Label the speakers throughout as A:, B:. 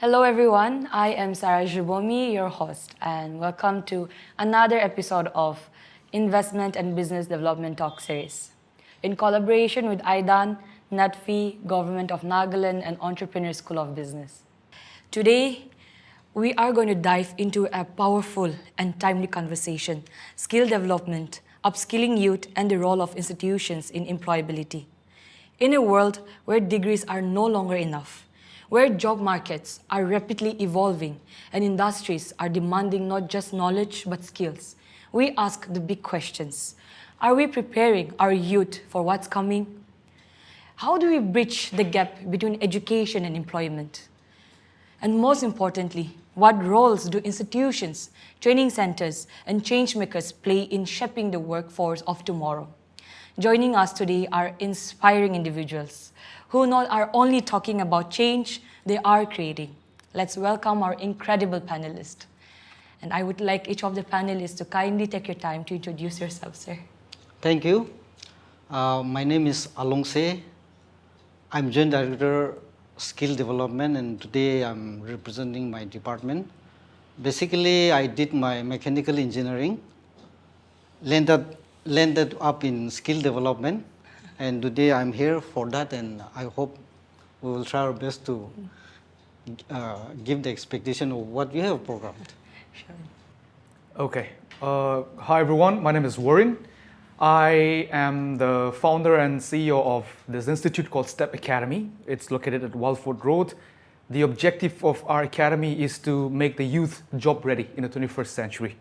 A: Hello everyone, I am Sarah Jubomi, your host, and welcome to another episode of Investment and Business Development Talk Series. In collaboration with IDAN, NATFI, Government of Nagaland, and Entrepreneur School of Business. Today, we are going to dive into a powerful and timely conversation, skill development, upskilling youth, and the role of institutions in employability. In a world where degrees are no longer enough, where job markets are rapidly evolving and industries are demanding not just knowledge but skills, we ask the big questions. Are we preparing our youth for what's coming? How do we bridge the gap between education and employment? And most importantly, what roles do institutions, training centers, and changemakers play in shaping the workforce of tomorrow? Joining us today are inspiring individuals who not are only talking about change, they are creating. Let's welcome our incredible panelists. And I would like each of the panelists to kindly take your time to introduce yourself, sir.
B: Thank you. My name is Alongse. I'm Joint Director, Skill Development, and today I'm representing my department. Basically, I did my mechanical engineering, landed up in skill development, and today I'm here for that, and I hope we will try our best to give the expectation of what we have programmed.
A: Sure.
C: Okay. Hi everyone, my name is Worrin. I am the founder and CEO of this institute called STEP Academy. It's located at Walford Road. The objective of our academy is to make the youth job ready in the 21st century.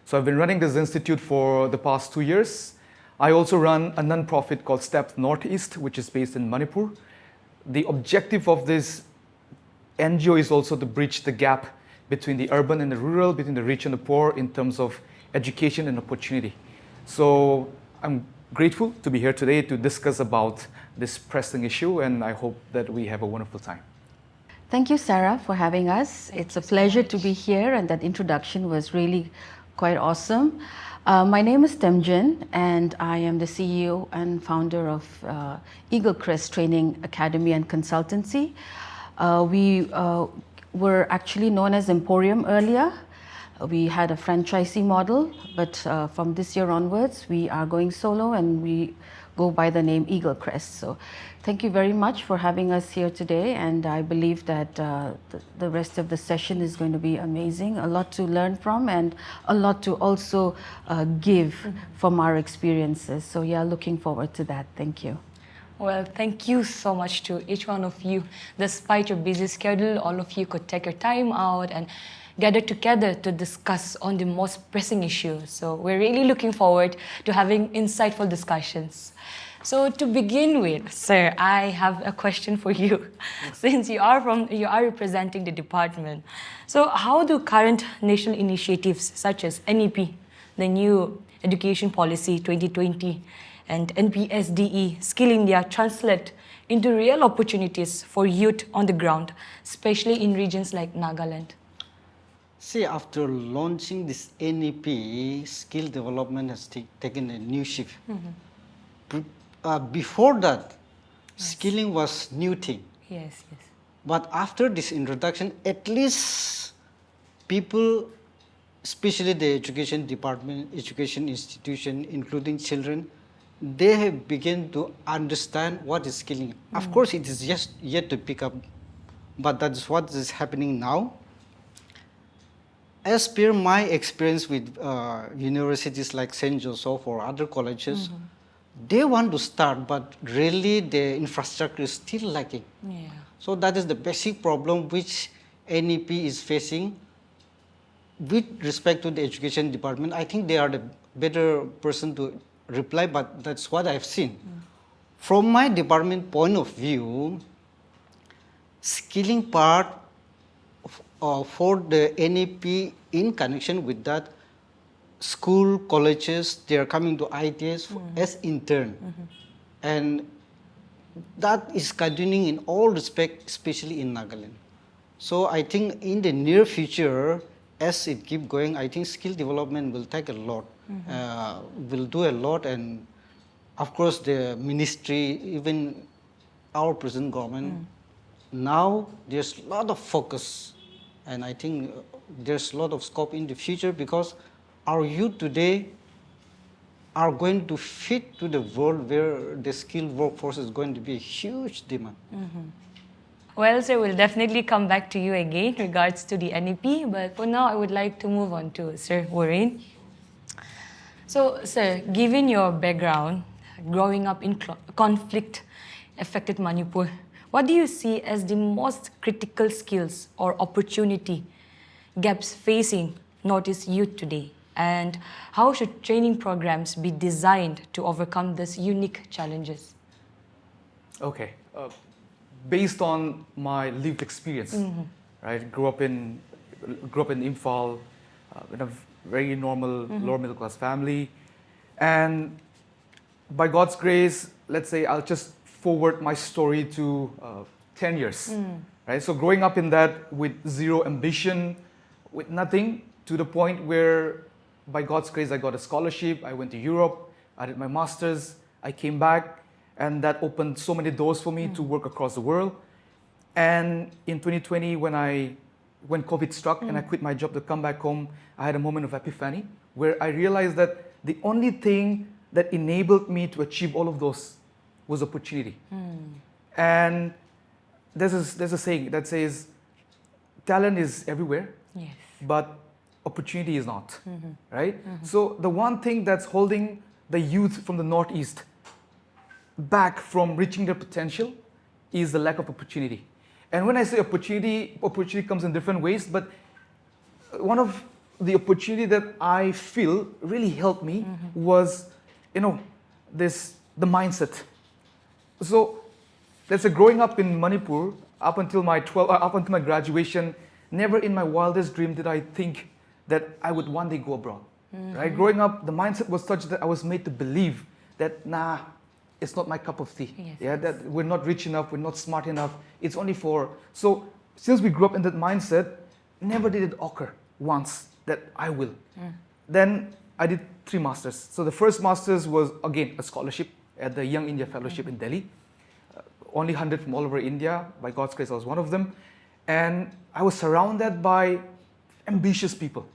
C: So I've been running this institute for the past 2 years. I also run a non-profit called STEP Northeast, which is based in Manipur. The objective of this NGO is also to bridge the gap between the urban and the rural, between the rich and the poor in terms of education and opportunity. So I'm grateful to be here today to discuss about this pressing issue, and I hope that we have a wonderful time.
D: Thank you, Sarah, for having us. It's a pleasure to be here, and that introduction was really quite awesome. My name is Temjen, and I am the CEO and founder of Crest Training Academy and Consultancy. We were actually known as Emporium earlier. We had a franchisee model, but from this year onwards, we are going solo and we go by the name Crest. So thank you very much for having us here today, and I believe that the rest of the session is going to be amazing, a lot to learn from and a lot to also give from our experiences. So yeah, looking forward to that. Thank you.
A: Well, thank you so much to each one of you. Despite your busy schedule, all of you could take your time out and gather together to discuss on the most pressing issues. So we're really looking forward to having insightful discussions. So to begin with, sir, I have a question for you. Since you are representing the department. So how do current national initiatives such as NEP, the new Education Policy 2020, and NPSDE, Skill India, translate into real opportunities for youth on the ground, especially in regions like Nagaland?
B: See, after launching this NEP, skill development has taken a new shift. Before that, skilling was new thing.
A: Yes.
B: But after this introduction, at least people, especially the education department, education institution, including children, they have begun to understand what is skilling. Of course, it is just yet to pick up, but that's what is happening now. As per my experience with universities like St. Joseph or other colleges, they want to start, but really the infrastructure is still lacking.
A: Yeah.
B: So that is the basic problem which NEP is facing. With respect to the education department, I think they are the better person to reply, but that's what I've seen. From my department point of view, skilling part for the NEP in connection with that, school, colleges, they are coming to ITS as intern. And that is continuing in all respect, especially in Nagaland. So I think in the near future, as it keeps going, I think skill development will take a lot, will do a lot, and of course the ministry, even our present government, now there's a lot of focus, and I think there's a lot of scope in the future because our youth today are going to fit to the world where the skilled workforce is going to be a huge demand.
A: Well, sir, we'll definitely come back to you again regards to the NEP, but for now, I would like to move on to Sir Worrin. So, sir, given your background, growing up in conflict-affected Manipur, what do you see as the most critical skills or opportunity gaps facing Northeast youth today? And how should training programs be designed to overcome these unique challenges?
C: Okay. Based on my lived experience, right? Grew up in Imphal, in a very normal, lower middle class family, and by God's grace, let's say I'll just forward my story to 10 years, right? So growing up in that with zero ambition, with nothing, to the point where by God's grace I got a scholarship, I went to Europe, I did my master's, I came back, and that opened so many doors for me to work across the world. And in 2020, when COVID struck and I quit my job to come back home, I had a moment of epiphany where I realized that the only thing that enabled me to achieve all of those was opportunity. And there's a saying that says, talent is everywhere,
A: Yes.
C: but opportunity is not, right? So the one thing that's holding the youth from the Northeast back from reaching their potential is the lack of opportunity. And when I say opportunity comes in different ways, but one of the opportunity that I feel really helped me was, the mindset. So let's say growing up in Manipur, up until my graduation, never in my wildest dream did I think that I would one day go abroad, right? Growing up, the mindset was such that I was made to believe that, it's not my cup of tea.
A: Yes,
C: That we're not rich enough, we're not smart enough. It's only for... So since we grew up in that mindset, never did it occur once that I will. Then I did 3 masters. So the first masters was, again, a scholarship at the Young India Fellowship in Delhi. Only 100 from all over India. By God's grace, I was one of them. And I was surrounded by ambitious people.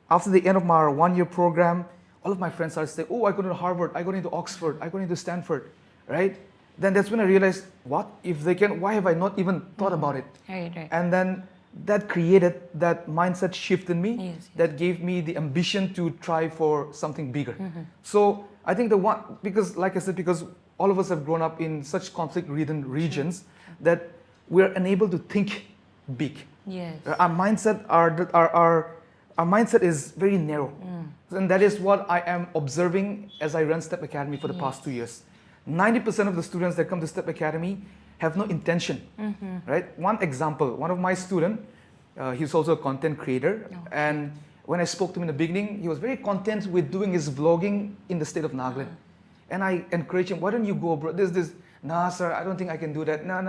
C: After the end of my 1-year program, all of my friends started saying, oh, I go to Harvard, I go into Oxford, I go into Stanford, right? Then that's when I realized, what? If they can, why have I not even thought about it?
A: Right.
C: And then that created that mindset shift in me that gave me the ambition to try for something bigger. So I think because like I said, because all of us have grown up in such conflict-ridden regions that we're unable to think big.
A: Yes.
C: Our mindset is very narrow. And that is what I am observing as I run STEP Academy for the past 2 years. 90% of the students that come to STEP Academy have no intention, right? One example, one of my students, he's also a content creator. And when I spoke to him in the beginning, he was very content with doing his vlogging in the state of Nagaland. And I encouraged him, why don't you go abroad? Nah, sir, I don't think I can do that. No.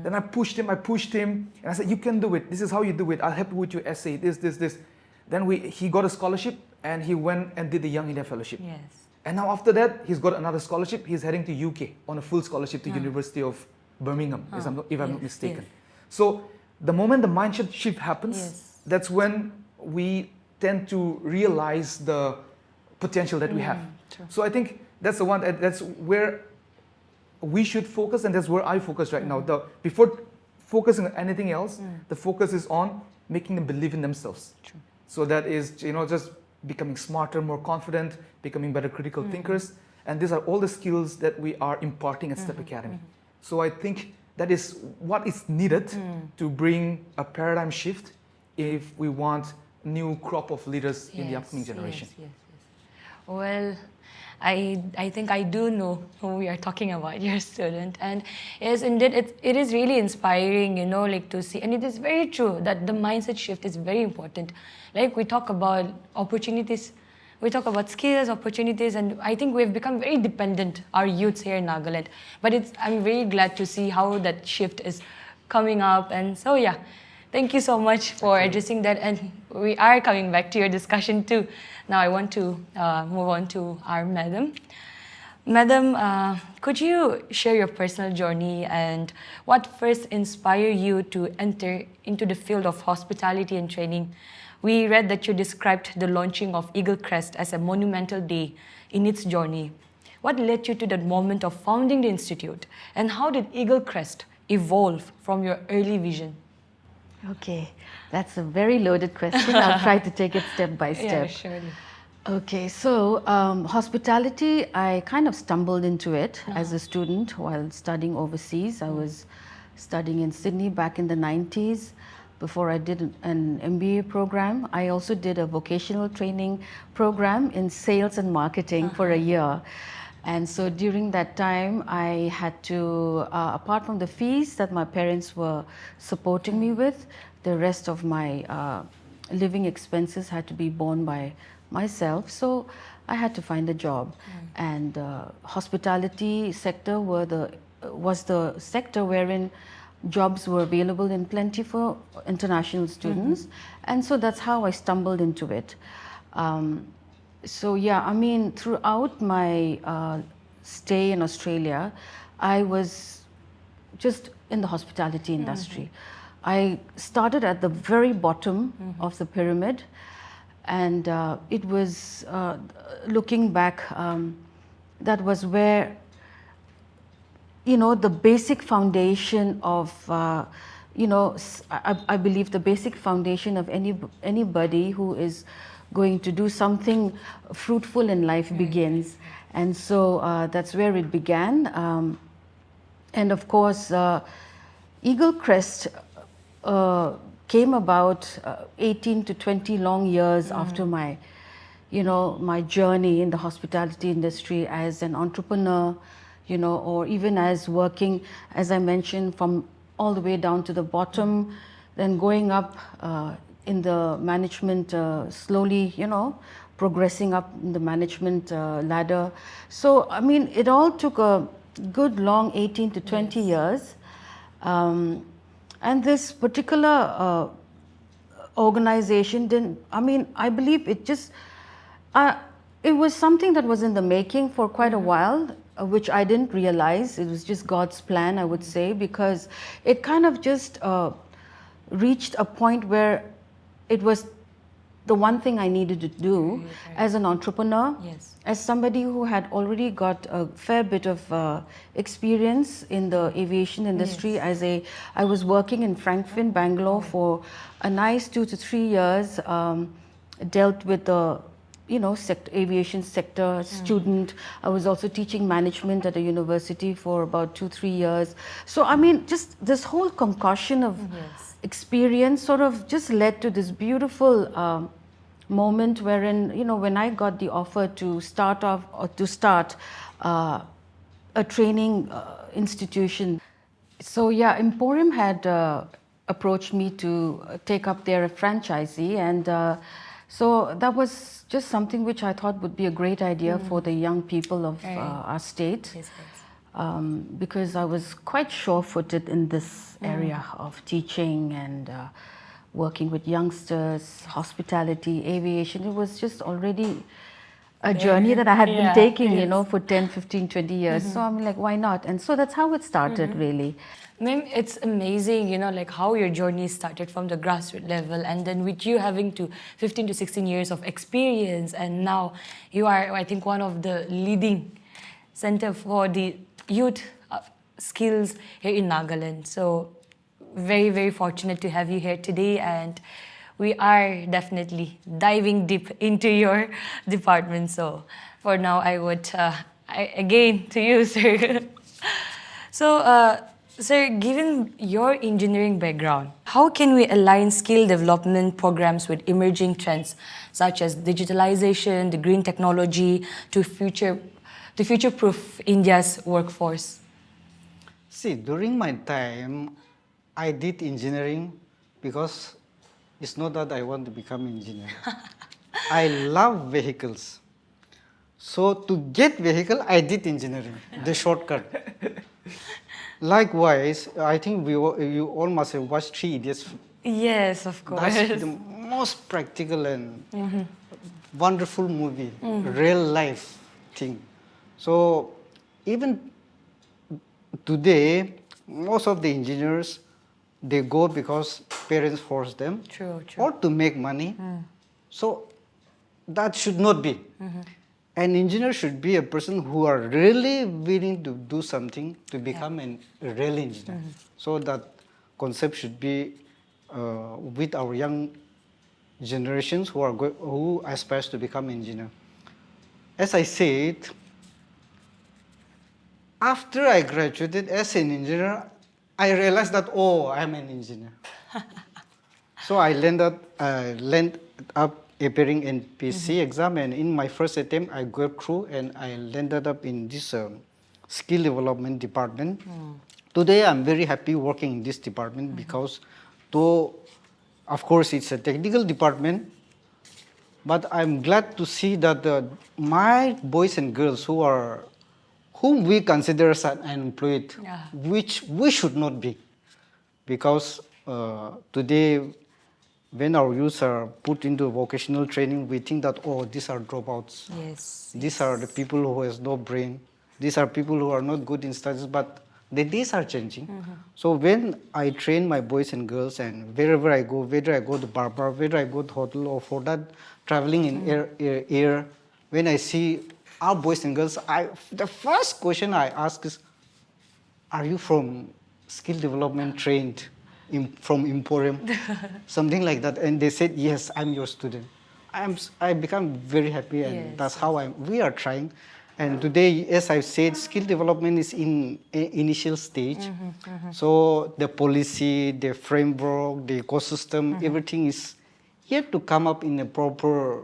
C: Then I pushed him, and I said, you can do it. This is how you do it. I'll help you with your essay, this. Then he got a scholarship, and he went and did the Young India Fellowship.
A: Yes.
C: And now after that, he's got another scholarship. He's heading to UK on a full scholarship to University of Birmingham, if I'm not mistaken.
A: Yes.
C: So the moment the mindset shift happens, that's when we tend to realize the potential that we have.
A: True.
C: So I think that's where we should focus, and that's where I focus right now. Before focusing on anything else, the focus is on making them believe in themselves.
A: True.
C: So that is, just becoming smarter, more confident, becoming better critical thinkers. And these are all the skills that we are imparting at STEP Academy. So I think that is what is needed to bring a paradigm shift if we want new crop of leaders in the upcoming generation.
A: Yes. Well, I think I do know who we are talking about, your student. And yes, indeed, it is really inspiring, to see. And it is very true that the mindset shift is very important. Like we talk about opportunities, we talk about skills, opportunities, and I think we've become very dependent, our youths here in Nagaland. But I'm very glad to see how that shift is coming up. And so, yeah, thank you so much for addressing that. And we are coming back to your discussion too. Now I want to move on to our madam. Madam, Could you share your personal journey and what first inspired you to enter into the field of hospitality and training? We read that you described the launching of Crest as a monumental day in its journey. What led you to that moment of founding the institute, and how did Crest evolve from your early vision?
D: Okay, that's a very loaded question. I'll try to take it step by step.
A: Yeah, surely.
D: Okay, so hospitality, I kind of stumbled into it as a student while studying overseas. I was studying in Sydney back in the 90s before I did an MBA program. I also did a vocational training program in sales and marketing for a year. And so during that time, I had to, apart from the fees that my parents were supporting me with, the rest of my living expenses had to be borne by myself. So I had to find a job. And hospitality sector was the sector wherein jobs were available in plenty for international students. And so that's how I stumbled into it. So yeah, I mean, throughout my stay in Australia, I was just in the hospitality industry. I started at the very bottom of the pyramid, and it was, looking back, that was where, you know, the basic foundation of, you know, I believe the basic foundation of anybody who is going to do something fruitful in life begins. And so that's where it began. And of course, Crest came about 18 to 20 long years after my, you know, my journey in the hospitality industry as an entrepreneur, you know, or even as working, as I mentioned, from all the way down to the bottom, then going up in the management, slowly, you know, progressing up in the management ladder. So, I mean, it all took a good long 18 to 20 years. And this particular organization didn't, I mean, I believe it just, it was something that was in the making for quite a while, which I didn't realize. It was just God's plan, I would say, because it kind of just reached a point where it was the one thing I needed to do as an entrepreneur, as somebody who had already got a fair bit of experience in the aviation industry. I was working in Frankfurt, Bangalore for a nice 2 to 3 years, dealt with the, you know, aviation sector student. I was also teaching management at a university for about 2-3 years. So, I mean, just this whole concoction of experience sort of just led to this beautiful moment wherein, you know, when I got the offer to start a training institution. So yeah, Emporium had approached me to take up their franchisee, and so that was just something which I thought would be a great idea for the young people of our state. Because I was quite sure-footed in this area of teaching and working with youngsters, hospitality, aviation. It was just already a journey that I had been taking, you know, for 10, 15, 20 years. So I'm like, why not? And so that's how it started, really.
A: Ma'am, it's amazing, you know, like how your journey started from the grassroots level, and then with you having 15 to 16 years of experience, and now you are, I think, one of the leading center for the youth skills here in Nagaland. So very, very fortunate to have you here today, and we are definitely diving deep into your department. So for now, I would, again, to you, sir. So, sir, given your engineering background, how can we align skill development programs with emerging trends such as digitalization, the green technology, to future-proof India's workforce?
B: See, during my time, I did engineering because it's not that I want to become an engineer. I love vehicles. So to get vehicle, I did engineering, the shortcut. Likewise, I think you all must have watched 3 Idiots.
A: Yes, of course.
B: That's the most practical and wonderful movie, real life thing. So even today, most of the engineers, they go because parents force them
A: True.
B: or to make money. So that should not be. An engineer should be a person who are really willing to do something to become a real engineer. So that concept should be with our young generations who aspires to become engineer. As I said, after I graduated as an engineer, I realized that, oh, I'm an engineer. So I landed up appearing in PC exam, and in my first attempt, I got through and I landed up in this skill development department. Today, I'm very happy working in this department because though, of course, it's a technical department, but I'm glad to see that my boys and girls whom we consider as unemployed, which we should not be, because today, when our youth are put into vocational training, we think that, oh, these are dropouts.
A: Yes.
B: These are the people who has no brain. These are people who are not good in studies, but the days are changing. So when I train my boys and girls, and wherever I go, whether I go to barber, whether I go to hotel, or for that traveling in air, when I see our boys and girls, the first question I ask is, are you from skill development trained from Emporium? Something like that. And they said, yes, I'm your student. I become very happy, and that's how we are trying. And today, as I've said, skill development is in initial stage. So the policy, the framework, the ecosystem, everything is yet to come up in a proper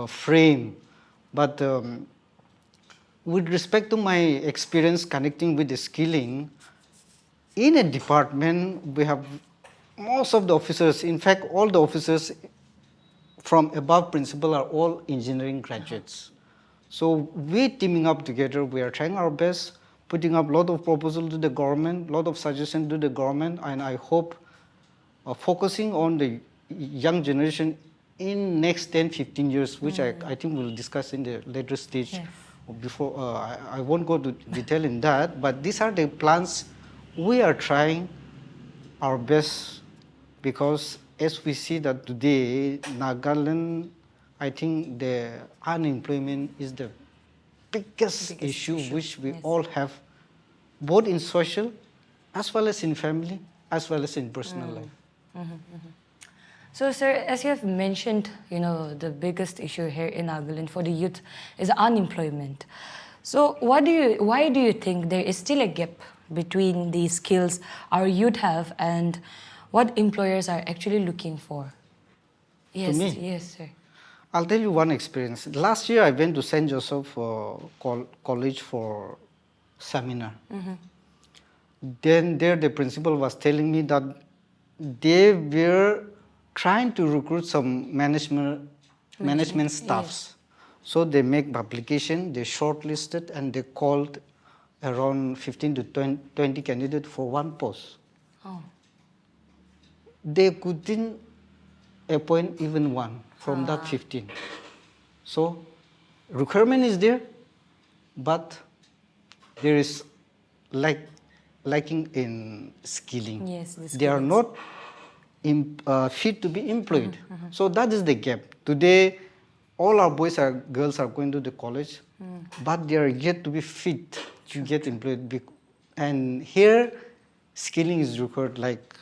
B: frame. But with respect to my experience connecting with the skilling, in a department, we have most of the officers, in fact, all the officers from above principal are all engineering graduates. So we teaming up together, we are trying our best, putting up a lot of proposals to the government, a lot of suggestions to the government, and I hope focusing on the young generation in next 10, 15 years, which I think we'll discuss in the later stage.
A: Yes.
B: Before I won't go to detail in that, but these are the plans we are trying our best, because as we see that today, Nagaland, I think the unemployment is the biggest issue which we all have, both in social, as well as in family, as well as in personal life.
A: So, sir, as you have mentioned, the biggest issue here in Nagaland for the youth is unemployment. So, why do you think there is still a gap between the skills our youth have and what employers are actually looking for? Yes,
B: me?
A: Yes, sir.
B: I'll tell you one experience. Last year, I went to St. Joseph College for seminar. Then there, the principal was telling me that they were trying to recruit some management staffs. So they make publication, they shortlisted, and they called around 15 to 20 candidates for one post.
A: Oh.
B: They couldn't appoint even one from that 15. So requirement is there, but there is lacking in skilling.
A: Yes, the
B: they are not fit to be employed. So that is the gap. Today, all our boys and girls are going to the college, but they are yet to be fit to get employed. And here, skilling is required, like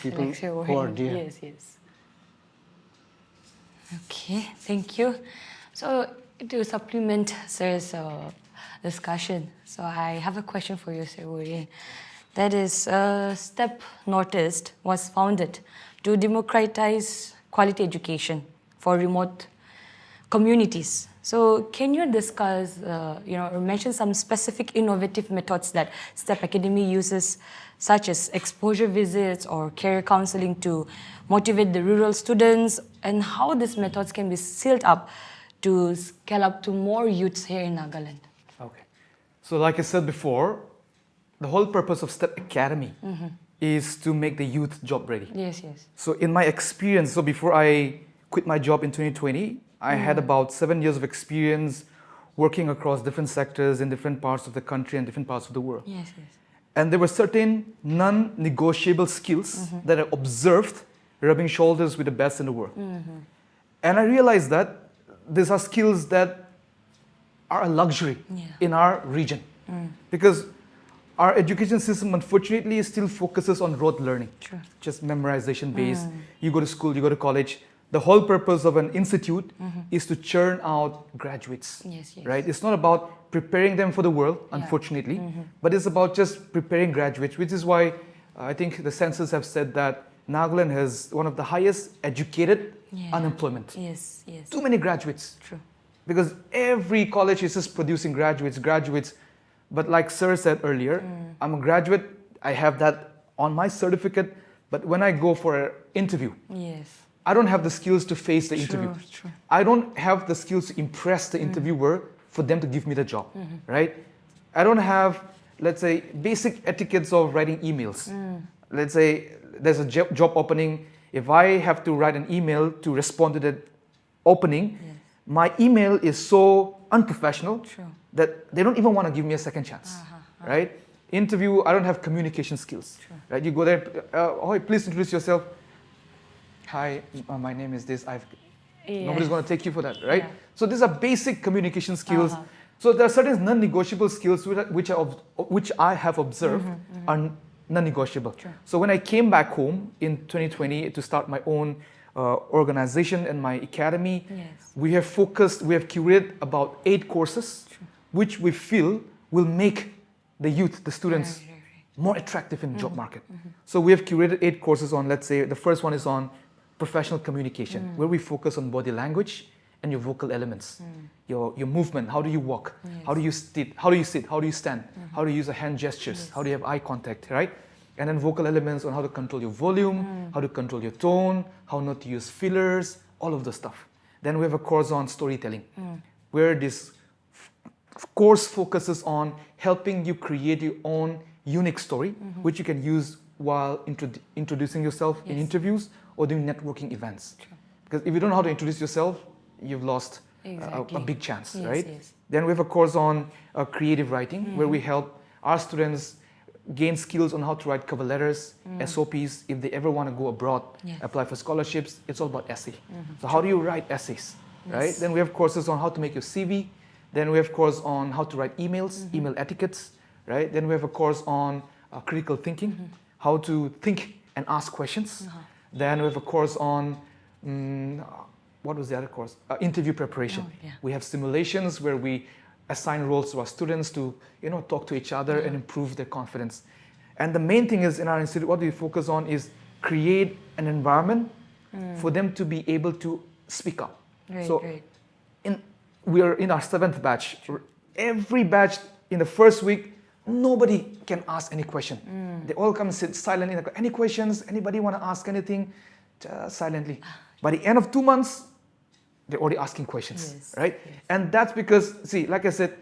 B: people who are there.
A: Yes. Okay, thank you. So to supplement Sir's discussion, so I have a question for you, Sir Worrin. That is, STEP Northeast was founded to democratize quality education for remote communities. So can you discuss, or mention some specific innovative methods that STEP Academy uses, such as exposure visits or career counseling to motivate the rural students, and how these methods can be sealed up to scale up to more youths here in Nagaland?
C: Okay. So like I said before, the whole purpose of STEP Academy is to make the youth job ready.
A: Yes.
C: So in my experience, so before I quit my job in 2020, I had about 7 years of experience working across different sectors in different parts of the country and different parts of the world.
A: Yes, yes.
C: And there were certain non-negotiable skills that I observed rubbing shoulders with the best in the world. And I realized that these are skills that are a luxury in our region. Because our education system, unfortunately, still focuses on rote learning.
A: True.
C: Just memorization based. You go to school, you go to college. The whole purpose of an institute is to churn out graduates.
A: Yes, yes.
C: Right? It's not about preparing them for the world, unfortunately, but it's about just preparing graduates, which is why I think the census have said that Nagaland has one of the highest educated unemployment.
A: Yes, yes.
C: Too many graduates.
A: True.
C: Because every college is just producing graduates. But like Sir said earlier, I'm a graduate, I have that on my certificate, but when I go for an interview,
A: Yes.
C: I don't have the skills to face the interview.
A: True.
C: I don't have the skills to impress the interviewer for them to give me the job, right? I don't have, let's say, basic etiquettes of writing emails. Let's say there's a job opening. If I have to write an email to respond to the opening, my email is so unprofessional that they don't even want to give me a second chance, right? Interview, I don't have communication skills, right? You go there, oh, please introduce yourself. Hi, my name is this. Nobody's going to take you for that, right? So these are basic communication skills. So there are certain non-negotiable skills which I have observed are non-negotiable. So when I came back home in 2020 to start my own organization and my academy, we have curated about 8 courses, which we feel will make the youth, the students, more attractive in the job market. So we have curated 8 courses on, let's say, the first one is on professional communication, where we focus on body language and your vocal elements, your movement. How do you walk? How do you sit? How do you stand? How do you use the hand gestures? How do you have eye contact, right? And then vocal elements on how to control your volume, how to control your tone, how not to use fillers, all of the stuff. Then we have a course on storytelling, where this course focuses on helping you create your own unique story, which you can use while introducing yourself in interviews or doing networking events. Because if you don't know how to introduce yourself, you've lost a big chance, right? Then we have a course on creative writing, where we help our students gain skills on how to write cover letters, SOPs, if they ever want to go abroad, apply for scholarships. It's all about essay. So how do you write essays, right? Then we have courses on how to make your CV. Then we have a course on how to write emails, email etiquettes, right? Then we have a course on critical thinking, how to think and ask questions. Then we have a course on, what was the other course? Interview preparation. We have simulations where we assign roles to our students to, talk to each other and improve their confidence. And the main thing is in our institute, what we focus on is create an environment for them to be able to speak up. We are in our 7th batch. Every batch in the first week, nobody can ask any question. They all come and sit silently. Any questions? Anybody want to ask anything? Just silently. By the end of 2 months, they're already asking questions, right? And that's because, see, like I said,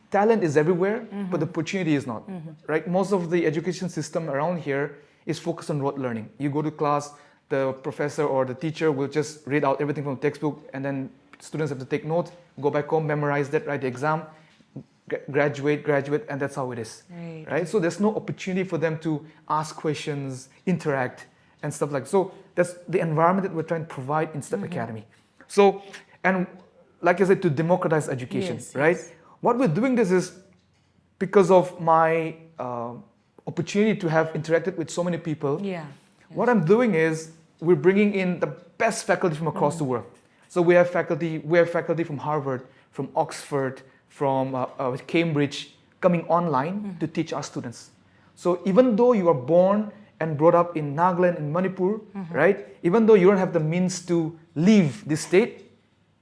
C: talent is everywhere, but the opportunity is not, right? Most of the education system around here is focused on rote learning. You go to class, the professor or the teacher will just read out everything from the textbook, and then students have to take notes, go back home, memorize that, write the exam, graduate, and that's how it is, right? So there's no opportunity for them to ask questions, interact, and stuff like that. So that's the environment that we're trying to provide in STEP Academy. So, and like I said, to democratize education, right? What we're doing this is because of my opportunity to have interacted with so many people. What I'm doing is we're bringing in the best faculty from across the world. So we have faculty from Harvard, from Oxford, from Cambridge coming online to teach our students. So even though you are born and brought up in Nagaland, in Manipur, right? Even though you don't have the means to leave this state,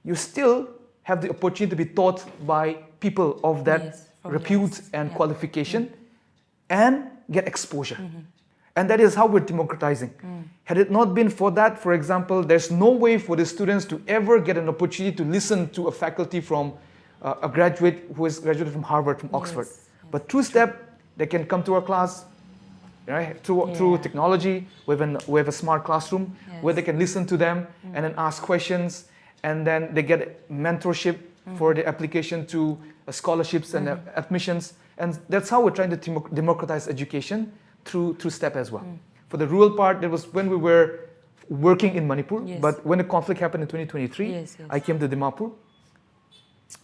C: you still have the opportunity to be taught by people of that repute and qualification and get exposure. And that is how we're democratizing. Had it not been for that, for example, there's no way for the students to ever get an opportunity to listen to a faculty from a graduate who is graduated from Harvard, from Oxford. But through STEP, they can come to our class, right? Through technology. We have a smart classroom where they can listen to them and then ask questions, and then they get mentorship for the application to scholarships and admissions. And that's how we're trying to democratize education through STEP as well. For the rural part, that was when we were working in Manipur, but when the conflict happened in 2023, I came to Dimapur,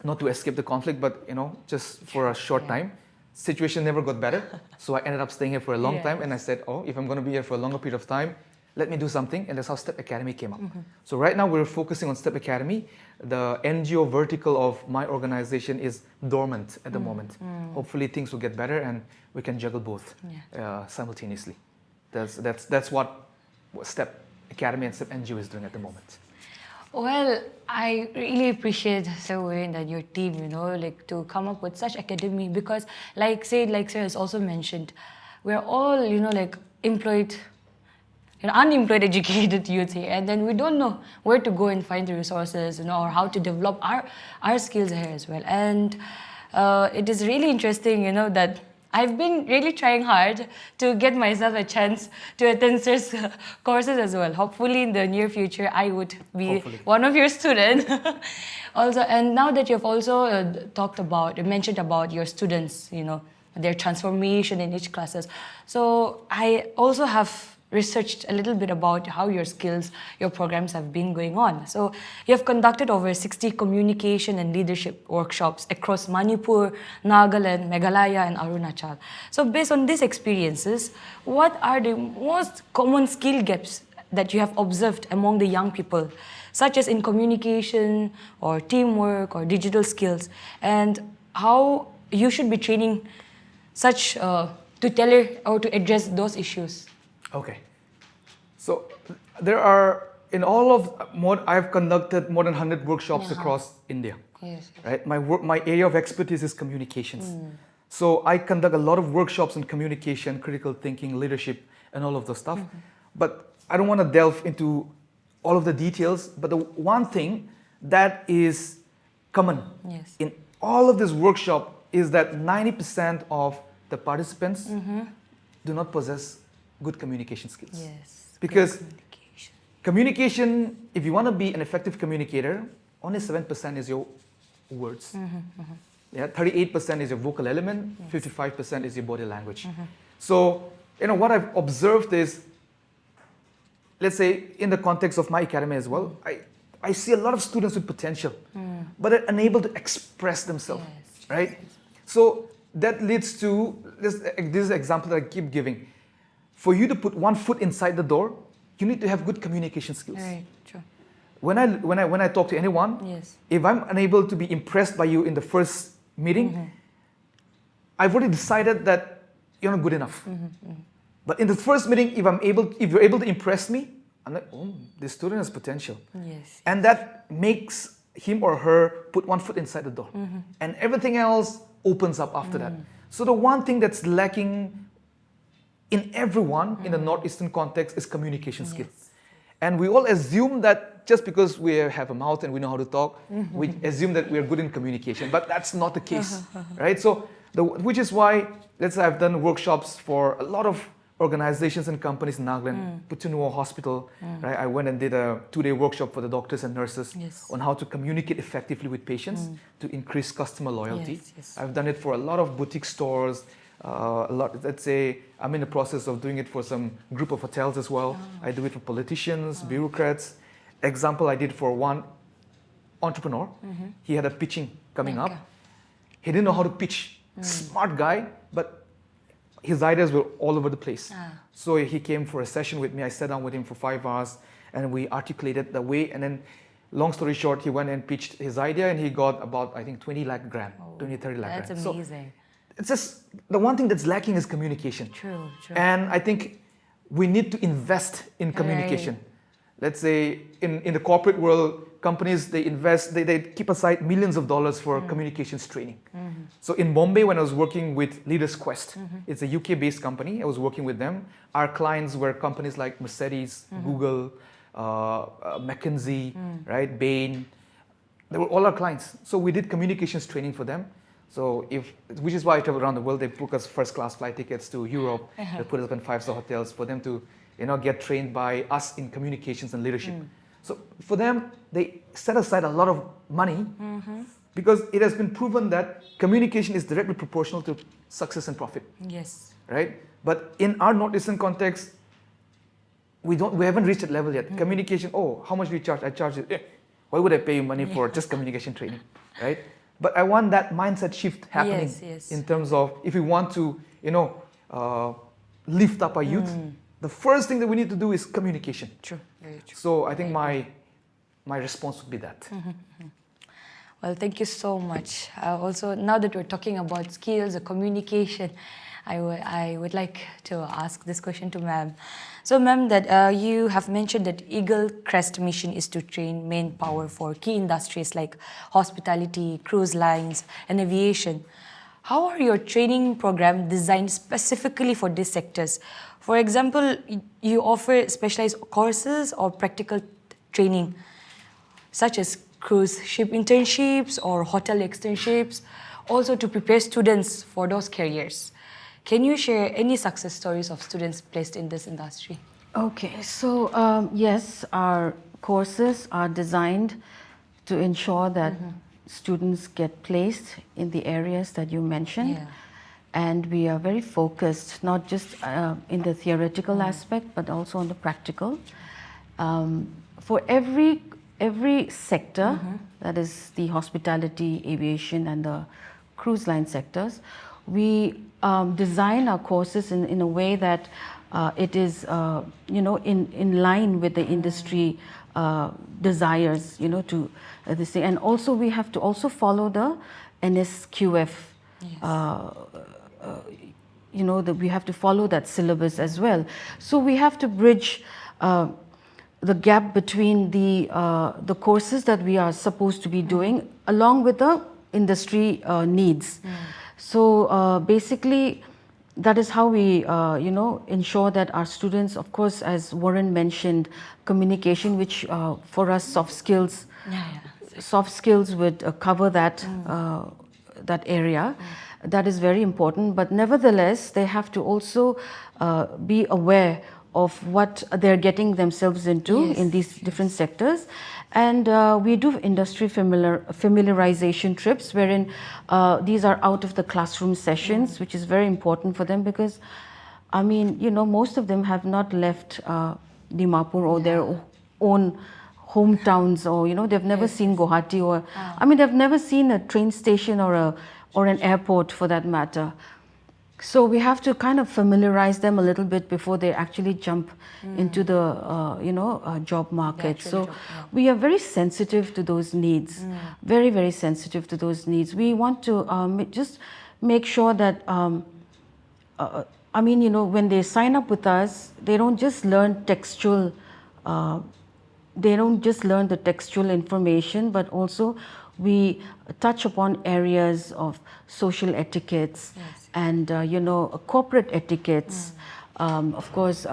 C: not to escape the conflict, but just for a short time. Situation never got better, so I ended up staying here for a long time, and I said, if I'm going to be here for a longer period of time, let me do something, and that's how STEP Academy came up. So right now we're focusing on STEP Academy. The NGO vertical of my organization is dormant at the moment. Hopefully things will get better and we can juggle both simultaneously. That's what STEP Academy and STEP NGO is doing at the moment.
A: Well, I really appreciate Worrin that your team, to come up with such academy, because like Sir has also mentioned, we're all, employed, unemployed educated youth here, and then we don't know where to go and find the resources, or how to develop our skills here as well. And it is really interesting, that I've been really trying hard to get myself a chance to attend Sir's courses as well. Hopefully in the near future, I would be one of your students. Also, and now that you've also mentioned about your students, their transformation in each classes. So I also have researched a little bit about how your skills, your programs have been going on. So you have conducted over 60 communication and leadership workshops across Manipur, Nagaland, Meghalaya, and Arunachal. So based on these experiences, what are the most common skill gaps that you have observed among the young people, such as in communication or teamwork or digital skills, and how you should be training such to tailor or to address those issues?
C: Okay, so there are, I've conducted more than 100 workshops across India.
A: Yes.
C: Right? My area of expertise is communications. So I conduct a lot of workshops in communication, critical thinking, leadership, and all of the stuff. But I don't want to delve into all of the details, but the one thing that is common in all of this workshop is that 90% of the participants do not possess good communication skills.
A: Yes.
C: Because communication, if you want to be an effective communicator, only 7% is your words. 38% is your vocal element, 55% is your body language. So, what I've observed is, let's say in the context of my academy as well, I see a lot of students with potential, but are unable to express themselves, right? So that leads to this example that I keep giving. For you to put one foot inside the door, you need to have good communication skills.
A: Right, true.
C: When I talk to anyone, if I'm unable to be impressed by you in the first meeting, I've already decided that you're not good enough. But in the first meeting, if you're able to impress me, I'm like, this student has potential.
A: Yes.
C: And that makes him or her put one foot inside the door. And everything else opens up after that. So the one thing that's lacking in everyone in the Northeastern context is communication skills. And we all assume that just because we have a mouth and we know how to talk, we assume that we are good in communication, but that's not the case, right? So, which is why, let's say I've done workshops for a lot of organizations and companies in Nagaland, Putunuo Hospital, right? I went and did a 2-day workshop for the doctors and nurses on how to communicate effectively with patients to increase customer loyalty. I've done it for a lot of boutique stores, let's say I'm in the process of doing it for some group of hotels as well. I do it for politicians, bureaucrats. Example, I did for one entrepreneur. He had a pitching coming up. He didn't know how to pitch. Smart guy, but his ideas were all over the place. So he came for a session with me. I sat down with him for 5 hours and we articulated the way. And then, long story short, he went and pitched his idea and he got about, I think, 20 lakh grand, 30 lakh grand.
A: That's amazing.
C: So, it's just the one thing that's lacking is communication.
A: True.
C: And I think we need to invest in communication. Let's say in the corporate world, companies, they invest, they keep aside millions of dollars for communications training. So in Bombay, when I was working with Leaders Quest, it's a UK-based company, I was working with them. Our clients were companies like Mercedes, Google, McKinsey, right, Bain. They were all our clients. So we did communications training for them. So which is why I travel around the world. They book us first-class flight tickets to Europe. They put us up in 5-star hotels for them to, get trained by us in communications and leadership. So for them, they set aside a lot of money because it has been proven that communication is directly proportional to success and profit.
A: Yes.
C: Right? But in our Northeastern context, we haven't reached that level yet. Communication, oh, how much do you charge? I charge it. Why would I pay you money for just communication training? Right? But I want that mindset shift happening in terms of if we want to, lift up our youth, the first thing that we need to do is communication.
A: True. Very true.
C: So I think my response would be that.
A: Well, thank you so much. Also, now that we're talking about skills or communication, I would like to ask this question to ma'am. So ma'am, that you have mentioned that Eagle Crest mission is to train manpower for key industries like hospitality, cruise lines, and aviation. How are your training program designed specifically for these sectors? For example, you offer specialized courses or practical training, such as cruise ship internships or hotel externships, also to prepare students for those careers. Can you share any success stories of students placed in this industry?
D: Okay, so yes, our courses are designed to ensure that students get placed in the areas that you mentioned.
A: Yeah.
D: And we are very focused, not just in the theoretical aspect, but also on the practical. For every sector, that is the hospitality, aviation, and the cruise line sectors, we design our courses in a way that it is, in line with the industry desires, to this thing. And also we have to also follow the NSQF. We have to follow that syllabus as well. So we have to bridge the gap between the courses that we are supposed to be doing along with the industry needs. So basically, that is how we, ensure that our students, of course, as Worrin mentioned, communication, which for us soft skills would cover that that area. That is very important. But nevertheless, they have to also be aware of what they're getting themselves into in these different sectors. And we do industry familiarization trips, wherein these are out of the classroom sessions, which is very important for them because, most of them have not left Dimapur or their own hometowns, or, they've never seen Guwahati or, they've never seen a train station or an airport for that matter. So we have to kind of familiarize them a little bit before they actually jump into the job market. So we are very sensitive to those needs, very, very sensitive to those needs. We want to just make sure that, when they sign up with us, they don't just learn textual, they don't just learn the textual information, but also we touch upon areas of social etiquettes and corporate etiquettes, of course,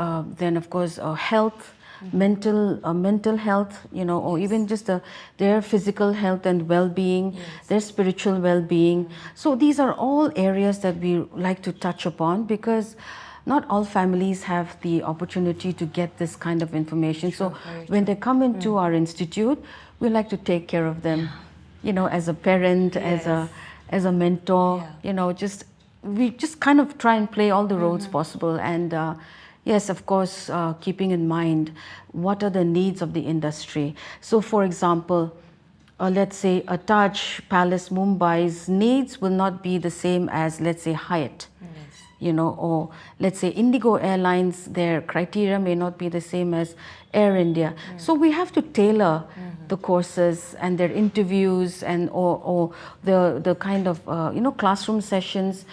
D: health, mental health, or even just their physical health and well-being, their spiritual well-being. So these are all areas that we like to touch upon because not all families have the opportunity to get this kind of information. So when they come into our institute, we like to take care of them, as a parent, as a mentor, we just kind of try and play all the roles possible. And yes, of course, keeping in mind what are the needs of the industry. So for example, let's say a Taj Palace Mumbai's needs will not be the same as, let's say, Hyatt. Or let's say Indigo Airlines, their criteria may not be the same as Air India. So we have to tailor the courses and their interviews and or the kind of classroom sessions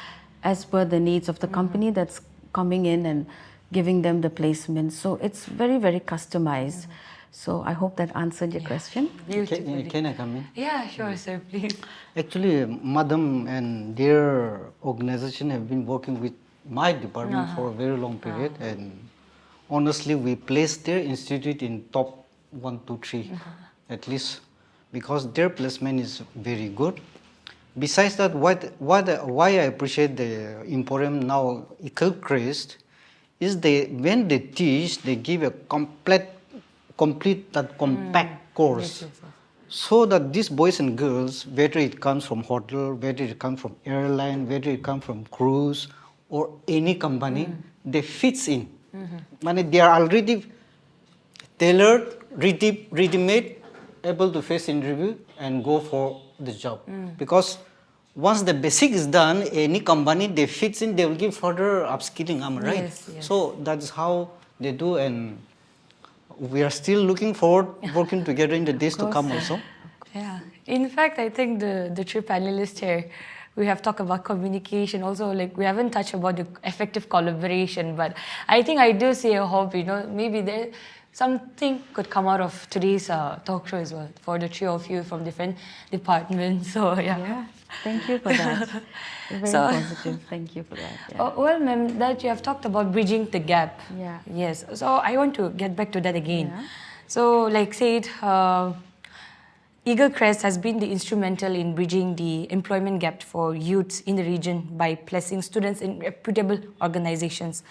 D: as per the needs of the company that's coming in and giving them the placement. So it's very, very customized. So I hope that answered your question.
B: Can I come in?
A: Yeah, sure, sir, please.
B: Actually, Madam and their organization have been working with my department for a very long period, and honestly, we placed their institute in top 1, 2, 3, at least, because their placement is very good. Besides that, why I appreciate the Emporium now, Crest, is when they teach, they give a complete, compact course. so that these boys and girls, whether it comes from hotel, whether it comes from airline, whether it comes from cruise or any company, they fits in. They are already tailored, ready-made, able to face interview and go for the job. Because once the basic is done, any company they fits in, they will give further upskilling, am I right?
A: Yes, yes.
B: So that's how they do, and we are still looking forward working together in the days to come also.
A: Yeah. In fact, I think the three panelists here, we have talked about communication. Also, like we haven't touched about the effective collaboration, but I think I do see a hope. Maybe there something could come out of today's talk show as well for the three of you from different departments. So yeah.
D: Thank you for that. Very positive. Thank you for that. Yeah.
A: Well, ma'am, that you have talked about bridging the gap.
D: Yeah.
A: Yes. So I want to get back to that again.
D: Yeah.
A: So, like said, Crest has been the instrumental in bridging the employment gap for youths in the region by placing students in reputable organizations.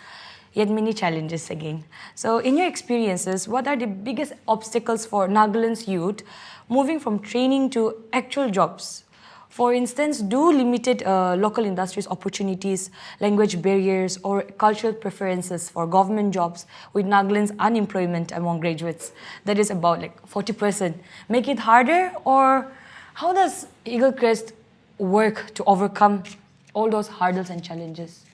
A: Yet many challenges again. So, in your experiences, what are the biggest obstacles for Nagaland's youth moving from training to actual jobs? For instance, do limited local industries opportunities, language barriers, or cultural preferences for government jobs with Nagaland's unemployment among graduates, that is about like 40%, make it harder? Or how does Crest work to overcome all those hurdles and challenges?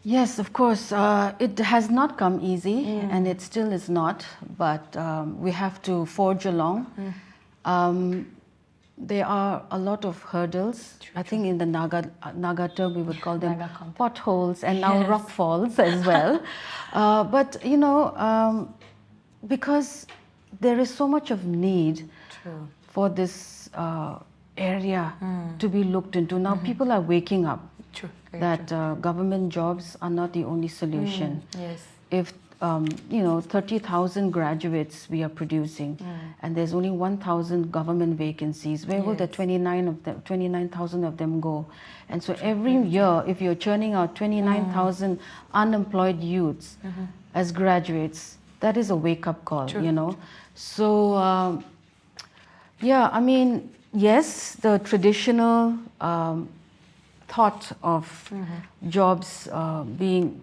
D: Yes, of course. It has not come easy, and it still is not, but we have to forge along. There are a lot of hurdles. I think in the Naga term we would call them potholes and now rockfalls as well. But because there is so much of need for this area to be looked into. Now people are waking up that government jobs are not the only solution. If 30,000 graduates we are producing, and there's only 1,000 government vacancies, where will the 29,000 of them go? And so every year, if you're churning out 29,000 unemployed youths as graduates, that is a wake-up call, So, yes, the traditional thought of jobs being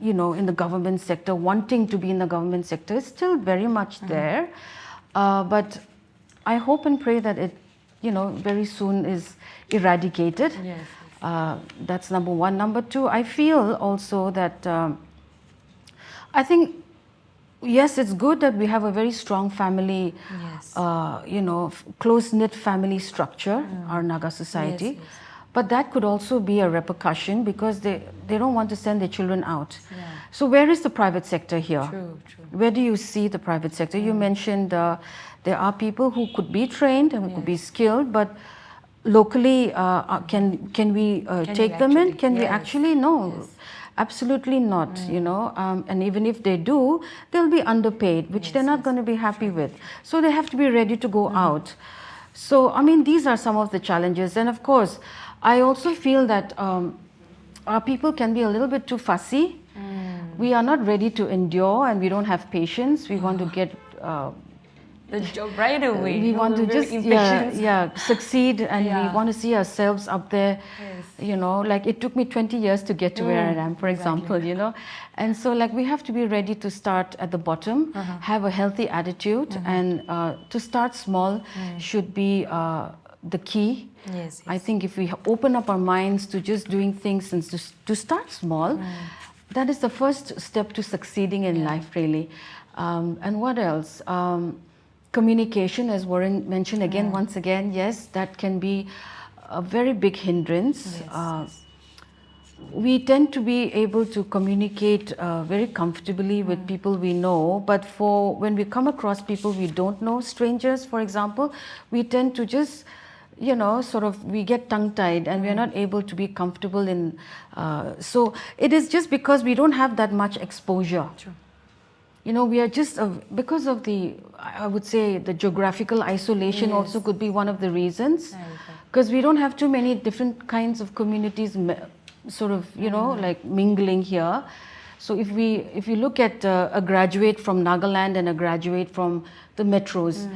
D: in the government sector, wanting to be in the government sector is still very much there. But I hope and pray that it, very soon is eradicated. That's number one. Number two, I feel also that, I think, yes, it's good that we have a very strong family, close-knit family structure, our Naga society. But that could also be a repercussion because they don't want to send their children out. So where is the private sector here? Where do you see the private sector? You mentioned there are people who could be trained and who could be skilled, but locally, can we take them in? Can we actually? No. Absolutely not, and even if they do, they'll be underpaid, which they're not going to be happy with. So they have to be ready to go out. So, these are some of the challenges. And of course, I also feel that our people can be a little bit too fussy. We are not ready to endure, and we don't have patience. We want to get
A: the job right away.
D: We want to just succeed, and we want to see ourselves up there. Like it took me 20 years to get to where I am, for example, And so like we have to be ready to start at the bottom, have a healthy attitude, and to start small should be the key. I think if we open up our minds to just doing things and to start small, that is the first step to succeeding in life, really. And what else? Communication, as Worrin mentioned once again, yes, that can be a very big hindrance. We tend to be able to communicate very comfortably with people we know, but when we come across people we don't know, strangers, for example, we tend to just we get tongue-tied and we're not able to be comfortable in, so it is just because we don't have that much exposure. We are just, because of I would say the geographical isolation also could be one of the reasons, because we don't have too many different kinds of communities like mingling here. So if you look at a graduate from Nagaland and a graduate from the metros,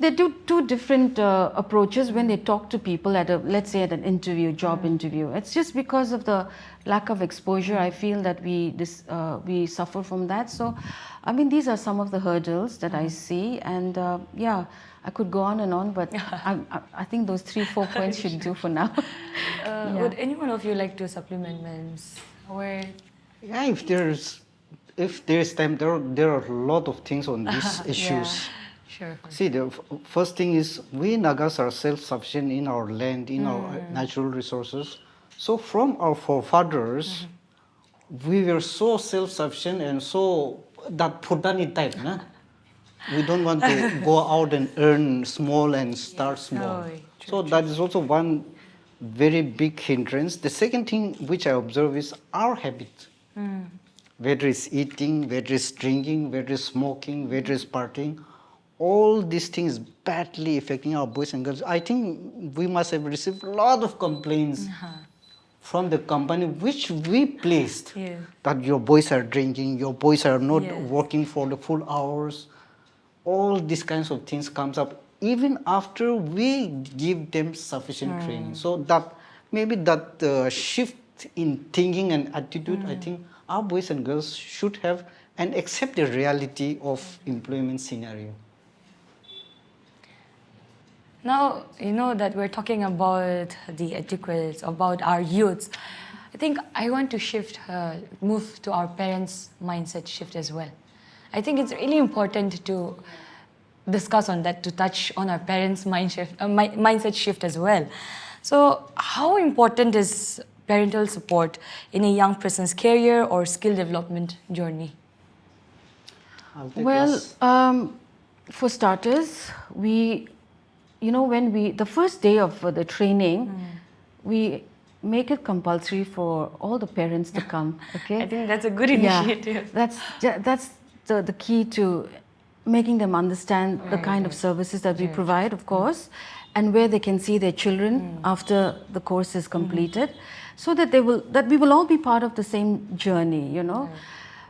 D: They do two different approaches when they talk to people at a, let's say at an interview, job interview. It's just because of the lack of exposure. I feel that we suffer from that. So, I mean, these are some of the hurdles that I see, and yeah, I could go on and on, but I think those 3-4 points should do for now.
A: Would any one of you like to supplement, Mams? Or
B: Yeah, if there's time, there are a lot of things on these issues.
A: Sure.
B: See, the first thing is we Nagas are self-sufficient in our land, in our natural resources. So from our forefathers, we were so self-sufficient and so that Pudani type, na? We don't want to go out and earn small and start small. So that is also one very big hindrance. The second thing which I observe is our habit. Whether it's eating, whether it's drinking, whether it's smoking, whether it's partying, all these things badly affecting our boys and girls. I think we must have received a lot of complaints from the company which we placed that your boys are drinking, your boys are not working for the full hours. All these kinds of things comes up even after we give them sufficient training. So that maybe that shift in thinking and attitude, I think our boys and girls should have and accept the reality of employment scenario.
A: now, you know that we're talking about the etiquettes, about our youths. I think I want to move to our parents' mindset shift as well. I think it's really important to discuss on that, to touch on our parents' mindset shift as well. So, how important is parental support in a young person's career or skill development journey?
D: Well, for starters, the first day of the training, we make it compulsory for all the parents to come. Okay,
A: I think that's a good initiative.
D: Yeah, that's the key to making them understand the kind of services that we provide, of course, and where they can see their children after the course is completed, so that we will all be part of the same journey. You know,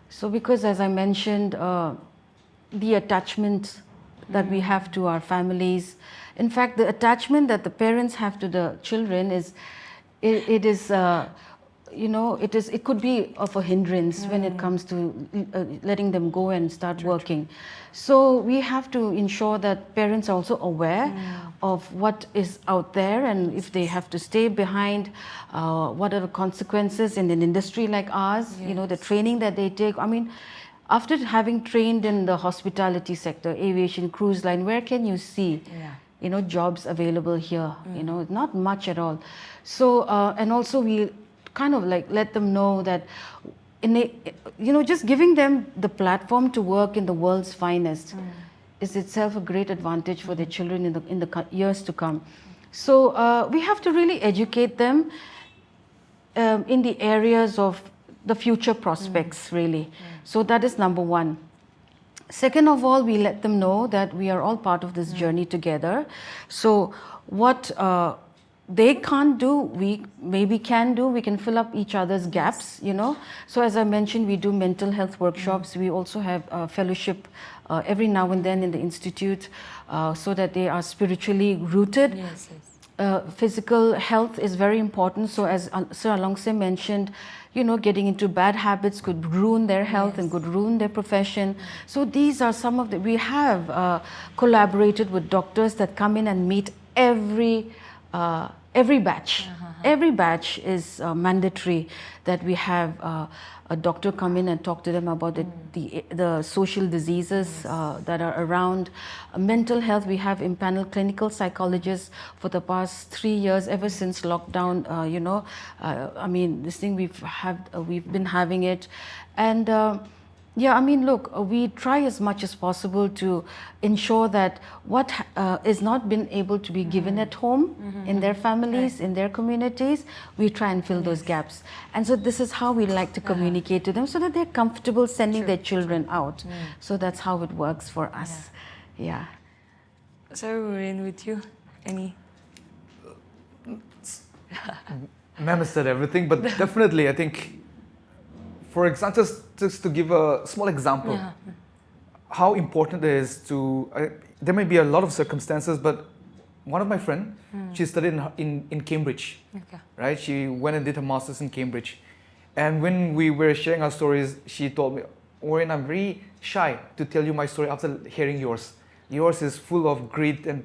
D: so because as I mentioned, the attachment that we have to our families. In fact, the attachment that the parents have to the children it could be of a hindrance when it comes to letting them go and start working. So we have to ensure that parents are also aware of what is out there, and if they have to stay behind, what are the consequences in an industry like ours, the training that they take. I mean, after having trained in the hospitality sector, aviation, cruise line, where can you see jobs available here? Not much at all. So and also we kind of like let them know that just giving them the platform to work in the world's finest is itself a great advantage for their children in the years to come. So we have to really educate them in the areas of the future prospects, really. So that is number one. Second of all, we let them know that we are all part of this journey together. So what they can't do, we maybe can do. We can fill up each other's gaps, So as I mentioned, we do mental health workshops. We also have a fellowship every now and then in the institute, so that they are spiritually rooted. Physical health is very important. So as Sir Alongse mentioned, getting into bad habits could ruin their health and could ruin their profession. So these are some of we have collaborated with doctors that come in and meet every batch. Every batch is mandatory that we have a doctor come in and talk to them about the social diseases that are around. Mental health, we have impaneled clinical psychologists for the past 3 years, ever since lockdown. I mean, this thing we've been having it, and look, we try as much as possible to ensure that what is not been able to be given at home, in their families, in their communities, we try and fill those gaps. And so this is how we like to communicate to them, so that they're comfortable sending their children out. So that's how it works for us. Yeah.
A: So, Worrin, with you, any?
C: Ma'am has said everything, but definitely, I think, for example, just to give a small example, how important it is to, there may be a lot of circumstances, but one of my friend, she studied in Cambridge,
A: Okay.
C: right? She went and did her master's in Cambridge. And when we were sharing our stories, she told me, Worrin, I'm very shy to tell you my story after hearing yours. Yours is full of grit and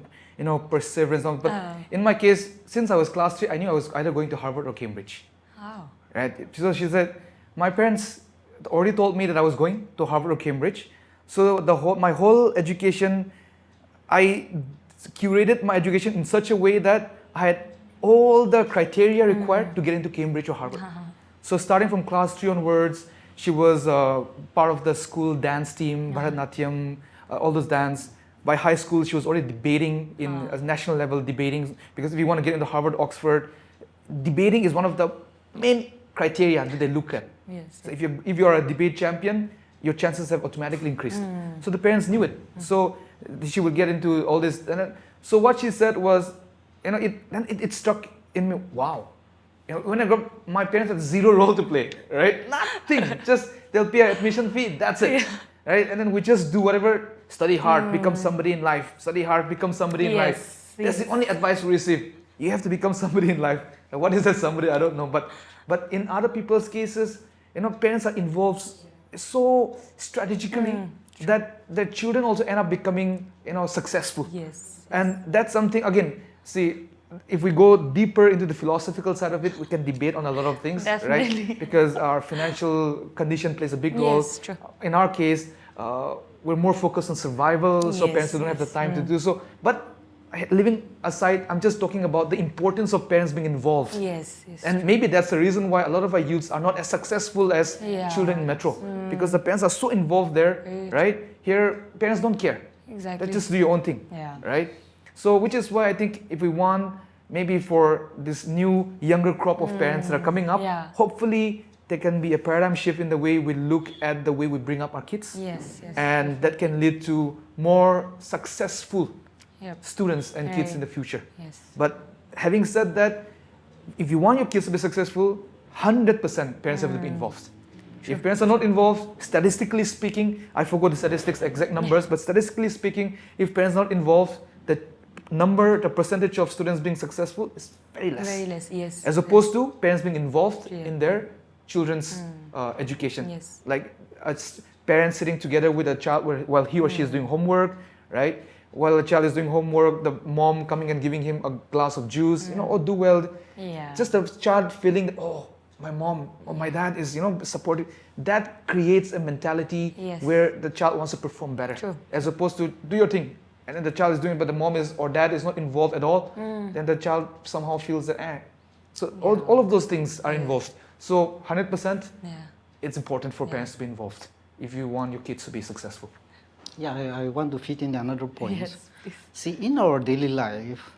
C: perseverance. But in my case, since I was class 3, I knew I was either going to Harvard or Cambridge.
A: Oh.
C: Right? So she said, my parents already told me that I was going to Harvard or Cambridge. So my whole education, I curated my education in such a way that I had all the criteria required to get into Cambridge or Harvard. So starting from class 3 onwards, she was part of the school dance team, Bharatanatyam, all those dance. By high school, she was already debating in a national level, debating, because if you want to get into Harvard, Oxford, debating is one of the main criteria that they look at.
A: Yes.
C: So if you're a debate champion, your chances have automatically increased. So the parents knew it. So she would get into all this. So what she said was, it struck in me, wow. When I grew up, my parents had zero role to play, right? Nothing. Just they'll pay an admission fee, that's it.
A: Yeah.
C: Right? And then we just do whatever, study hard, become somebody in life. Study hard, become somebody in life. That's the only advice we receive. You have to become somebody in life. And what is that somebody? I don't know. But in other people's cases, parents are involved so strategically that their children also end up becoming, successful.
A: Yes.
C: And that's something, again, see, if we go deeper into the philosophical side of it, we can debate on a lot of things,
A: Definitely.
C: right? Because our financial condition plays a big role.
A: Yes, true.
C: In our case, we're more focused on survival, so parents don't have the time to do so. But leaving aside, I'm just talking about the importance of parents being involved.
A: Yes.
C: And maybe that's the reason why a lot of our youths are not as successful as children in metro, because the parents are so involved there, right? Here, parents don't care.
A: Exactly.
C: Just do your own thing, right? So, which is why I think if we want, maybe for this new younger crop of parents that are coming up, hopefully there can be a paradigm shift in the way we look at the way we bring up our kids.
A: Yes.
C: And that can lead to more successful students and kids in the future.
A: Yes.
C: But having said that, if you want your kids to be successful, 100% parents have to be involved. If parents are not involved, statistically speaking, I forgot the statistics, exact numbers, but statistically speaking, if parents are not involved, the percentage of students being successful is very less.
A: Very less, yes.
C: As opposed to parents being involved in their children's education.
A: Yes.
C: Like parents sitting together with a child while he or she is doing homework, right? While the child is doing homework, the mom coming and giving him a glass of juice, do well.
A: Yeah.
C: Just the child feeling that, oh, my mom or my dad is, supportive. That creates a mentality where the child wants to perform better.
A: True.
C: As opposed to do your thing. And then the child is doing it, but the mom or dad is not involved at all. Then the child somehow feels that, So all of those things are involved. So 100%, it's important for parents to be involved if you want your kids to be successful.
B: Yeah, I want to fit in another point.
A: Yes, please.
B: See, in our daily life,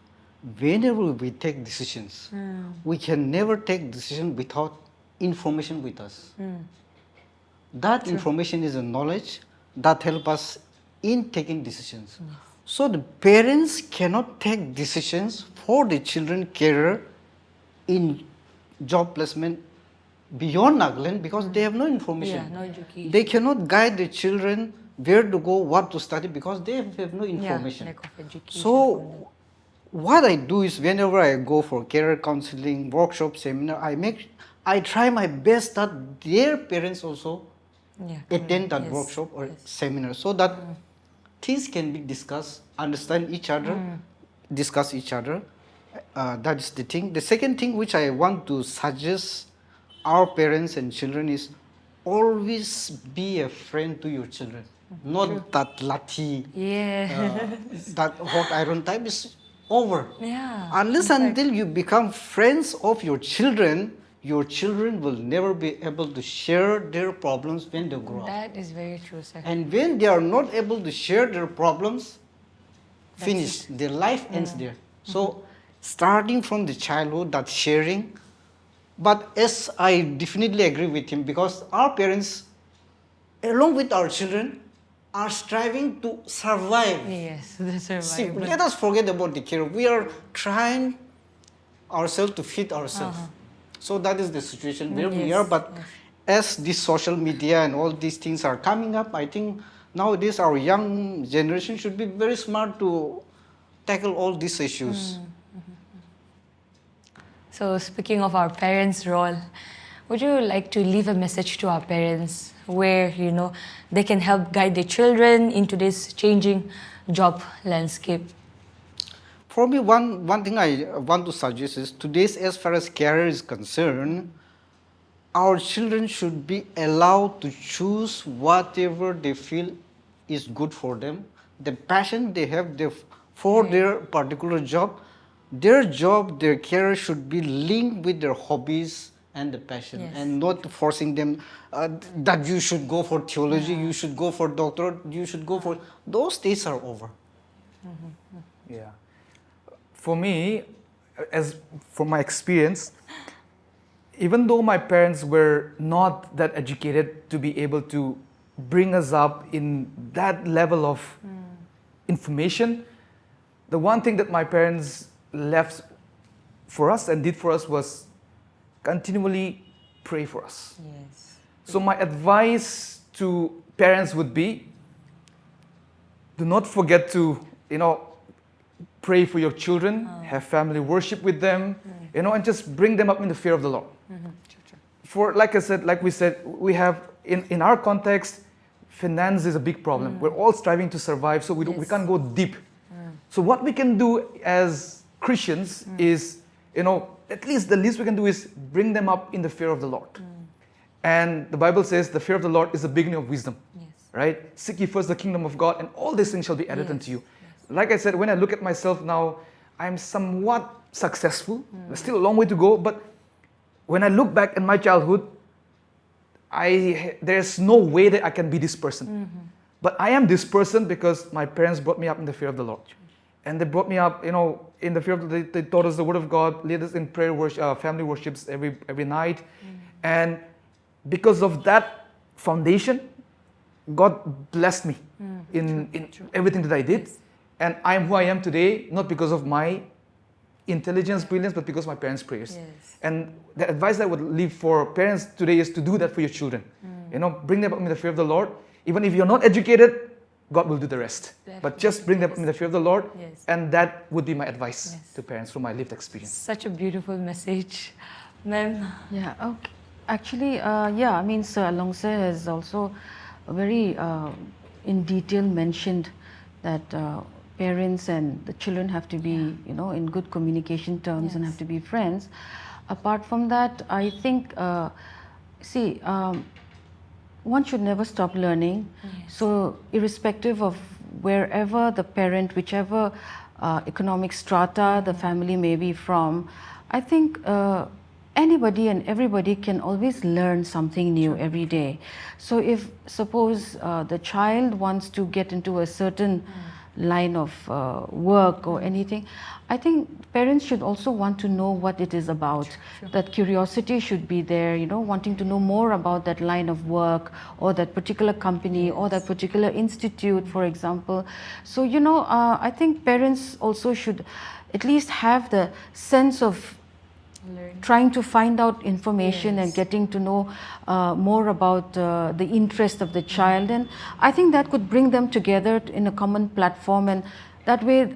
B: whenever we take decisions, we can never take decision without information with us. That information is a knowledge that help us in taking decisions. So the parents cannot take decisions for the children career in job placement beyond Nagaland because they have no information.
A: No education.
B: They cannot guide the children where to go, what to study because they have no information.
A: Lack of education.
B: So what I do is whenever I go for career counseling, workshop, seminar, I try my best that their parents also attend that workshop or seminar so that things can be discussed, understand each other, discuss each other. That is the thing. The second thing which I want to suggest our parents and children is always be a friend to your children. Not that lathi, that hot iron type is over. Unless until you become friends of your children will never be able to share their problems when they grow up.
A: That is very true, sir.
B: And when they are not able to share their problems, finish. Their life ends there. So starting from the childhood, that sharing. But as I definitely agree with him because our parents, along with our children, are striving to survive.
A: Yes, the survival.
B: See, let us forget about the career. We are trying ourselves to feed ourselves. So that is the situation where we are. But as this social media and all these things are coming up, I think nowadays our young generation should be very smart to tackle all these issues.
A: So speaking of our parents' role, would you like to leave a message to our parents where, they can help guide their children into this changing job landscape?
B: For me, one thing I want to suggest is today's, as far as career is concerned, our children should be allowed to choose whatever they feel is good for them. The passion they have for their particular job, their career should be linked with their hobbies and the passion, and not forcing them that you should go for theology, you should go for doctorate, you should go for... Those days are over.
C: Yeah. For me, from my experience, even though my parents were not that educated to be able to bring us up in that level of information, the one thing that my parents left for us and did for us was continually pray for us.
A: Yes.
C: So my advice to parents would be, do not forget to, pray for your children, have family worship with them, and just bring them up in the fear of the Lord. For, like we said, we have, in our context, finance is a big problem. We're all striving to survive, so we can't go deep. So what we can do as Christians is, at least the least we can do is bring them up in the fear of the Lord. And the Bible says the fear of the Lord is the beginning of wisdom.
A: Yes.
C: Right? Seek ye first the kingdom of God, and all these things shall be added unto you. Like I said, when I look at myself now, I'm somewhat successful. There's still a long way to go, but when I look back in my childhood, there's no way that I can be this person. But I am this person because my parents brought me up in the fear of the Lord. And they brought me up, in the fear of the... They taught us the word of God, led us in prayer worship, family worships every night. And because of that foundation, God blessed me in everything that I did. Yes. And I am who I am today, not because of my intelligence, brilliance, but because of my parents' prayers. Yes. And the advice I would leave for parents today is to do that for your children. Bring them up in the fear of the Lord. Even if you're not educated, God will do the rest. Definitely. But just bring them up in the fear of the Lord. Yes. And that would be my advice to parents from my lived experience.
A: Such a beautiful message. Ma'am?
D: Yeah, okay. Actually, Sir Alongse has also very in detail mentioned that parents and the children have to be, in good communication terms and have to be friends. Apart from that, I think, one should never stop learning. Yes. So irrespective of wherever the parent, whichever economic strata the family may be from, I think anybody and everybody can always learn something new every day. So if suppose the child wants to get into a certain line of work or anything, I think parents should also want to know what it is about. That curiosity should be there, wanting to know more about that line of work or that particular company or that particular institute, for example. So, I think parents also should at least have the sense of trying to find out information and getting to know more about the interest of the child, and I think that could bring them together in a common platform, and that way,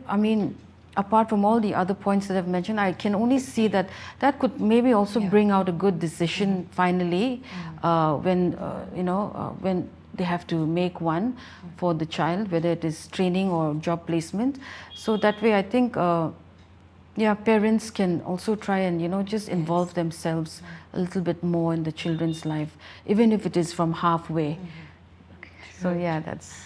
D: apart from all the other points that I've mentioned, I can only see that that could maybe also bring out a good decision finally when they have to make one for the child, whether it is training or job placement. So that way, I think parents can also try and, just involve themselves a little bit more in the children's life, even if it is from halfway. So that's...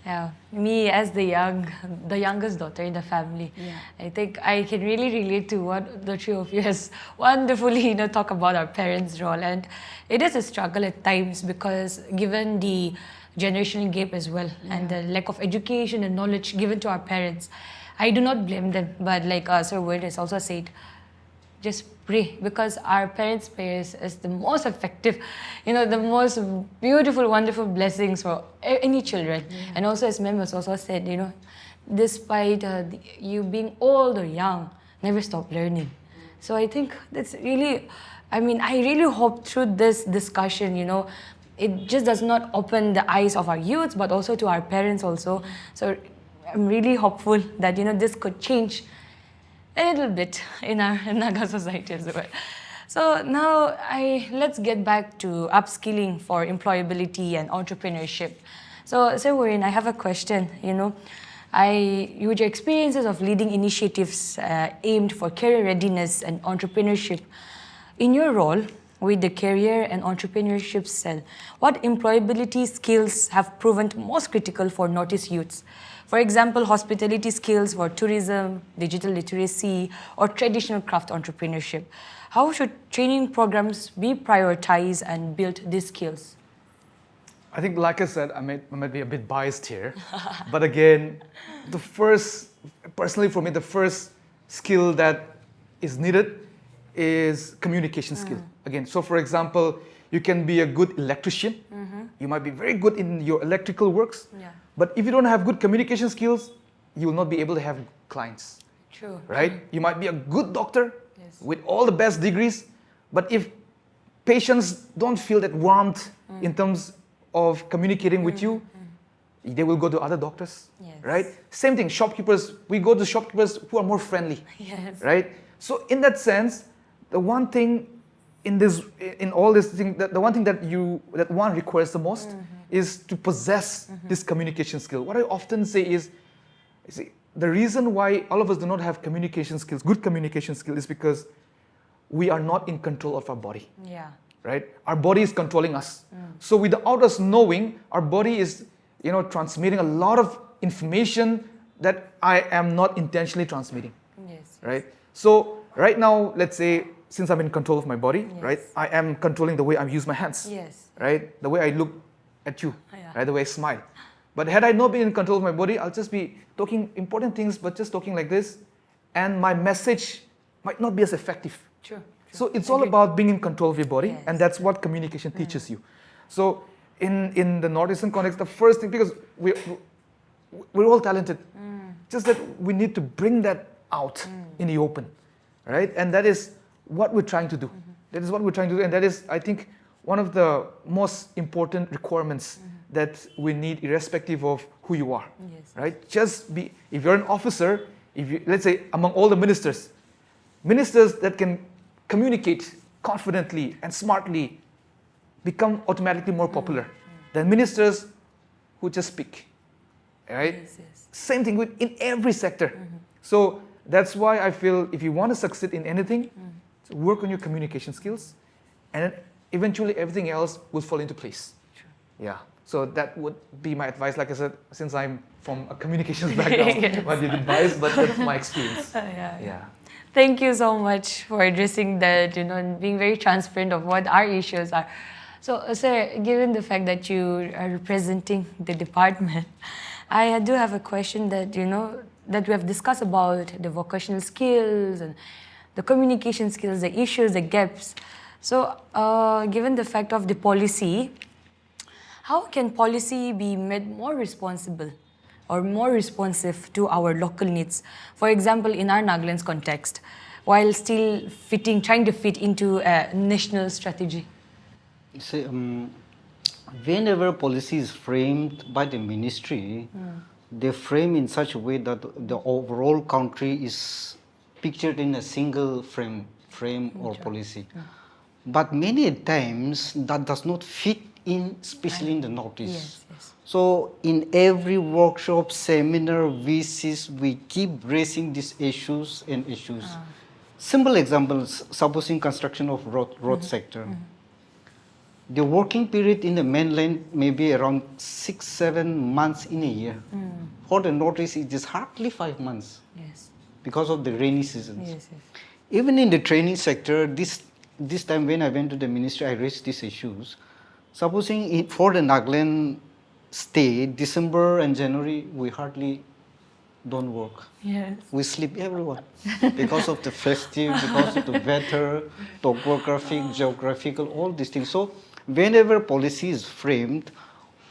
A: Yeah, me as the youngest daughter in the family, I think I can really relate to what the three of you has wonderfully, talk about our parents' role. And it is a struggle at times because given the generational gap as well and the lack of education and knowledge given to our parents, I do not blame them, but like Sir Worrin has also said, just pray, because our parents' prayers is the most effective, the most beautiful, wonderful blessings for any children. And also, as Mem has also said, despite you being old or young, never stop learning. So I think that's really, I really hope through this discussion, it just does not open the eyes of our youths, but also to our parents also. So I'm really hopeful that this could change a little bit in our Naga society as well. So now let's get back to upskilling for employability and entrepreneurship. So Worrin, I have a question. With your experiences of leading initiatives aimed for career readiness and entrepreneurship, in your role with the career and entrepreneurship cell, what employability skills have proven most critical for Northeast youths? For example, hospitality skills for tourism, digital literacy, or traditional craft entrepreneurship. How should training programs be prioritized and build these skills?
C: I think, like I said, I might be a bit biased here. But again, personally for me, the first skill that is needed is communication skill. Again, so for example, you can be a good electrician. You might be very good in your electrical works.
A: Yeah.
C: But if you don't have good communication skills, you will not be able to have clients.
A: True.
C: Right? You might be a good doctor
A: Yes.
C: with all the best degrees, but if patients don't feel that warmth in terms of communicating with you, they will go to other doctors.
A: Yes.
C: Right? Same thing, shopkeepers, we go to shopkeepers who are more friendly.
A: Yes.
C: Right? So in that sense, the one thing in all this thing, the one thing that one requires the most is to possess this communication skill. What I often say is, the reason why all of us do not have communication skills, good communication skills, is because we are not in control of our body.
A: Yeah.
C: Right? Our body is controlling us. So without us knowing, our body is, transmitting a lot of information that I am not intentionally transmitting.
A: Yes.
C: Right? So right now, let's say, since I'm in control of my body,
A: Yes.
C: right? I am controlling the way I use my hands.
A: Yes.
C: Right? The way I look at you,
A: Yeah.
C: right? The way I smile. But had I not been in control of my body, I'll just be talking important things, but just talking like this, and my message might not be as effective.
A: True.
C: So it's all about being in control of your body,
A: Yes.
C: and that's what communication teaches you. So in the Northeastern context, the first thing, because we're all talented, just that we need to bring that out in the open, right? And that is what we're trying to do. That is what we're trying to do, and that is, I think, one of the most important requirements that we need, irrespective of who you are.
A: Yes.
C: Right? Just be, if you're an officer, let's say among all the ministers that can communicate confidently and smartly become automatically more popular than ministers who just speak. Right?
A: Yes, yes.
C: Same thing in every sector. So that's why I feel if you want to succeed in anything, work on your communication skills, and then eventually everything else will fall into place. Yeah. So that would be my advice. Like I said, since I'm from a communications background,
A: Yes.
C: might be a bit biased, but that's my experience.
A: Yeah. Thank you so much for addressing that, and being very transparent of what our issues are. So, sir, given the fact that you are representing the department, I do have a question that, that we have discussed about the vocational skills and the communication skills, the issues, the gaps. So, given the fact of the policy, how can policy be made more responsible or more responsive to our local needs? For example, in our Nagaland's context, while still trying to fit into a national strategy.
B: See, whenever policy is framed by the ministry, they frame in such a way that the overall country is pictured in a single frame or policy. But many times that does not fit in, especially in the Northeast.
A: Yes, yes.
B: So in every workshop, seminar, VCs, we keep raising these issues and issues. Simple examples, supposing construction of road sector. The working period in the mainland may be around 6-7 months in a year. For the Northeast, it is hardly 5 months
A: Yes.
B: because of the rainy seasons.
A: Yes, yes.
B: Even in the training sector, this time when I went to the ministry, I raised these issues. Supposing for the Nagaland state, December and January, we hardly don't work.
A: Yes.
B: We sleep everyone because of the festive, because of the weather, topographic, geographical, all these things. So whenever policy is framed,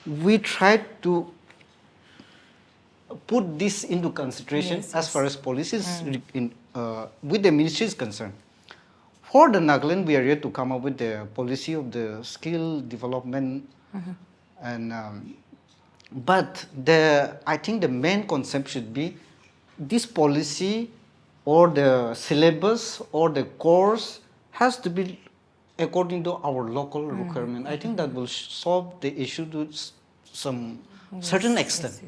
B: we try to put this into consideration
A: Yes,
B: as
A: yes.
B: far as policies with the ministry is concerned. For the Nagaland, we are here to come up with the policy of the skill development, and but I think the main concept should be this policy or the syllabus or the course has to be according to our local requirement. I think that will solve the issue to some certain extent.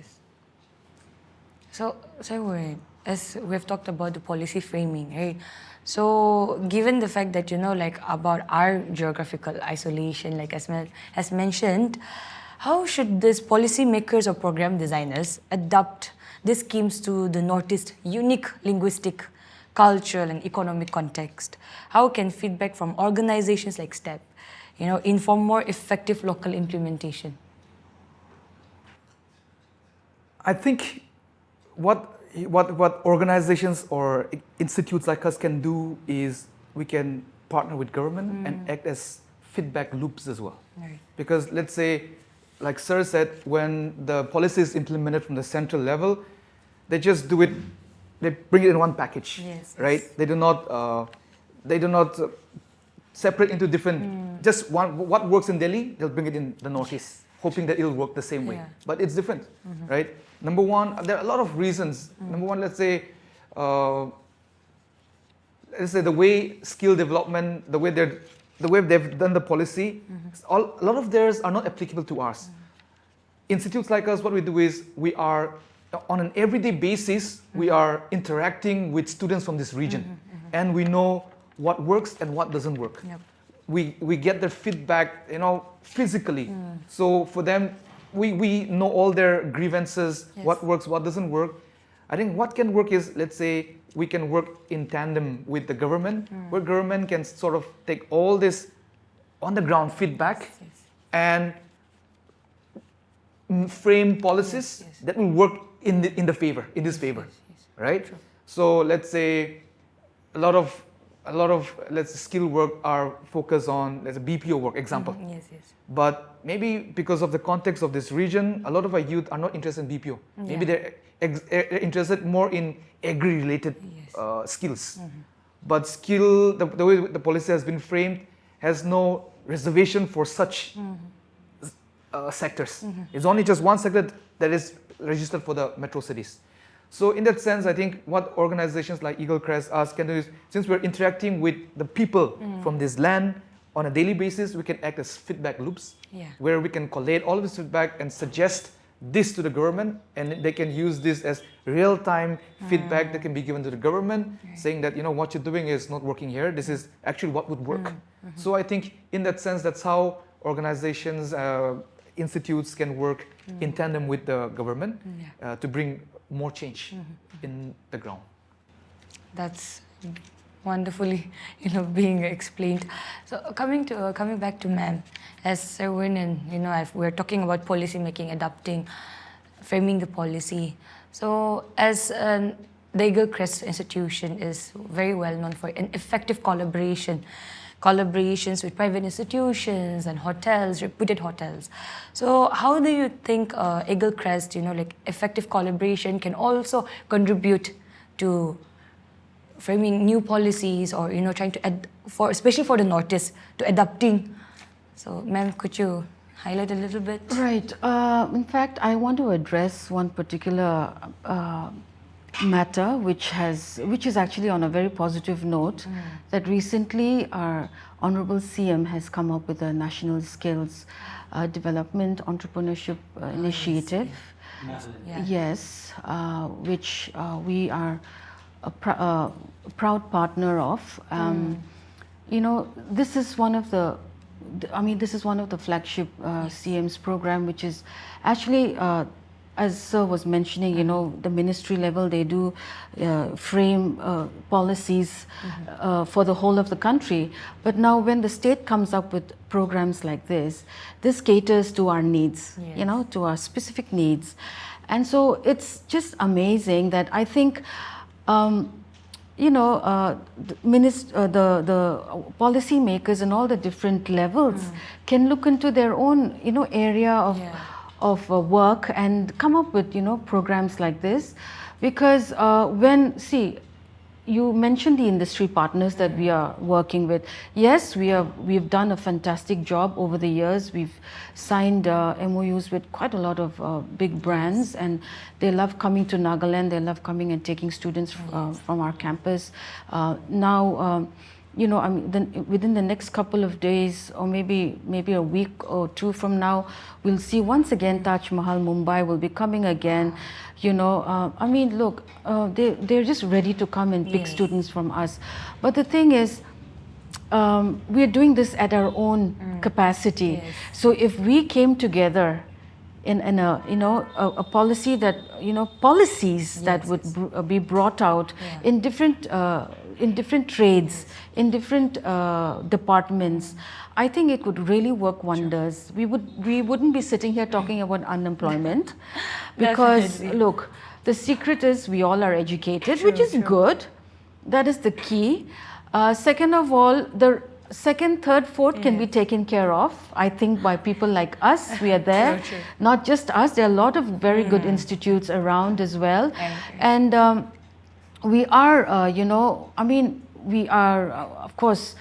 A: So as we've talked about the policy framing, right? So given the fact that, like about our geographical isolation, like as mentioned, how should these policymakers or program designers adapt these schemes to the Northeast unique linguistic, cultural and economic context? How can feedback from organizations like STEP, inform more effective local implementation?
C: I think what organizations or institutes like us can do is we can partner with government and act as feedback loops as well.
A: Right.
C: Because let's say, like Sir said, when the policy is implemented from the central level, they just do it, they bring it in one package, right? Yes. They do not separate into different, just what works in Delhi, they'll bring it in the Northeast, hoping that it'll work the same way. But it's different, right? Number one, there are a lot of reasons. Number one, let's say the way skill development, the way they've done the policy, a lot of theirs are not applicable to ours. Institutes like us, what we do is we are, on an everyday basis, we are interacting with students from this region. And we know what works and what doesn't work. Yep. We get their feedback, physically. So for them, we know all their grievances, what works, what doesn't work. I think what can work is, let's say, we can work in tandem with the government, where government can sort of take all this on-the-ground feedback and frame policies that will work in this favor, right? True. So let's say a lot of let's say skill work are focused on, let's say BPO work, example. But maybe because of the context of this region, a lot of our youth are not interested in BPO. Maybe they're interested more in agri-related skills. But skill, the way the policy has been framed, has no reservation for such sectors. It's only just one sector that is registered for the metro cities. So in that sense, I think what organizations like Eagle Crest, us can do is, since we're interacting with the people from this land on a daily basis, we can act as feedback loops, where we can collate all of this feedback and suggest this to the government, and they can use this as real-time feedback that can be given to the government, saying that, what you're doing is not working here, this is actually what would work. So I think in that sense, that's how organizations, institutes can work in tandem with the government to bring more change in the ground.
A: That's wonderfully, being explained. So coming back to ma'am, as Sir Worrin, we're talking about policy making, adapting, framing the policy. So as the Eagle Crest institution is very well known for an effective collaborations with private institutions and hotels, reputed hotels. So how do you think Eagle Crest, effective collaboration can also contribute to framing new policies, or trying to especially for the Northeast, to adapting? So ma'am, could you highlight a little bit?
D: Right. In fact, I want to address one particular matter which is actually on a very positive note, that recently our Honorable CM has come up with a National Skills Development Entrepreneurship Initiative. Yes, which we are a proud partner of. This is one of the flagship CM's program, which is actually, as Sir was mentioning, the ministry level, they do frame policies for the whole of the country. But now when the state comes up with programs like this caters to our needs, to our specific needs. And so it's just amazing that I think, the policy makers and all the different levels can look into their own, area of work and come up with, programs like this. Because you mentioned the industry partners that we are working with. Yes, we've done a fantastic job over the years. We've signed MOUs with quite a lot of big brands, and they love coming to Nagaland. They love coming and taking students from our campus. Now, you know, I mean, within the next couple of days, or maybe a week or two from now, we'll see once again Taj Mahal Mumbai will be coming again. You know, I mean, look, they're just ready to come and pick students from us. But the thing is, we're doing this at our own capacity. So if we came together in a, you know, a policy that, you know, policies that would be brought out in different trades, in different departments, I think it could really work wonders. We wouldn't be sitting here talking about unemployment, because look, the secret is we all are educated, which is good. That is the key. Second of all, the second, third, fourth can be taken care of, I think, by people like us. We are there. Not just us, there are a lot of very good institutes around as well. And we are, you know, I mean, we are, of course,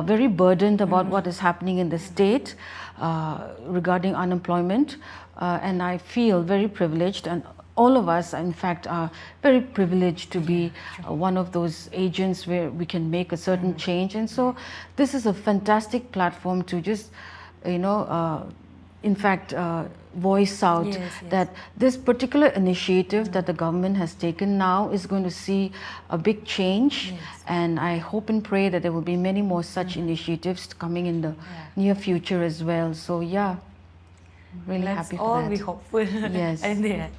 D: very burdened about what is happening in the state regarding unemployment. And I feel very privileged, and all of us, in fact, are very privileged to be one of those agents where we can make a certain change. And so this is a fantastic platform to just, you know, in fact, voice out that this particular initiative that the government has taken now is going to see a big change. And I hope and pray that there will be many more such initiatives coming in the near future as well. So yeah, really happy for that.
A: Let's all be hopeful.
D: Yes.
A: In the end.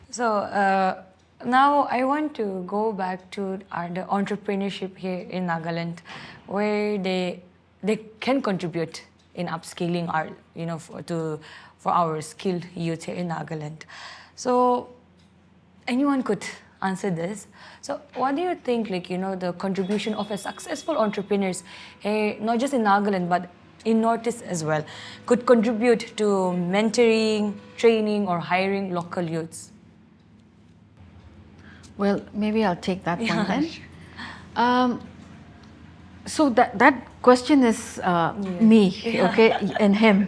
A: So now I want to go back to the entrepreneurship here in Nagaland, where they can contribute in upscaling our, you know, for our skilled youth here in Nagaland. So anyone could answer this. So what do you think, like, you know, the contribution of a successful entrepreneurs here, not just in Nagaland but in Northeast as well, could contribute to mentoring, training, or hiring local youths?
D: Well, maybe I'll take that one then. So that question is me, okay, and him.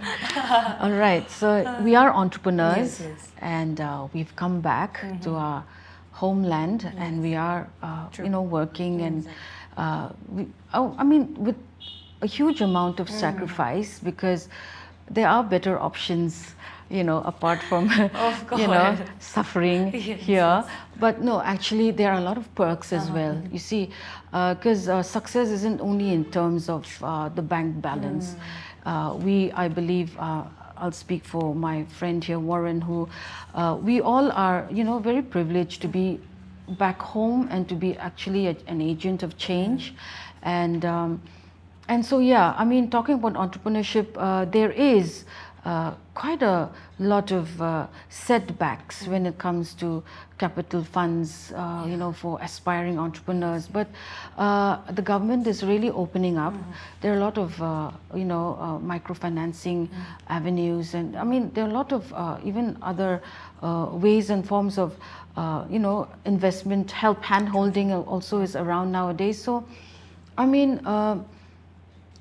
D: All right. So we are entrepreneurs, and we've come back to our homeland, and we are, you know, working, and I mean, with a huge amount of sacrifice, because there are better options, you know, apart from, you know, suffering here. But no, actually, there are a lot of perks as well. You see, because success isn't only in terms of the bank balance. I believe, I'll speak for my friend here, Worrin, who we all are, you know, very privileged to be back home and to be actually an agent of change. And so, yeah, I mean, talking about entrepreneurship, there is quite a lot of setbacks when it comes to capital funds, you know, for aspiring entrepreneurs. But the government is really opening up. There are a lot of, you know, microfinancing avenues, and I mean, there are a lot of even other ways and forms of, you know, investment help. Hand-holding also is around nowadays. So, I mean,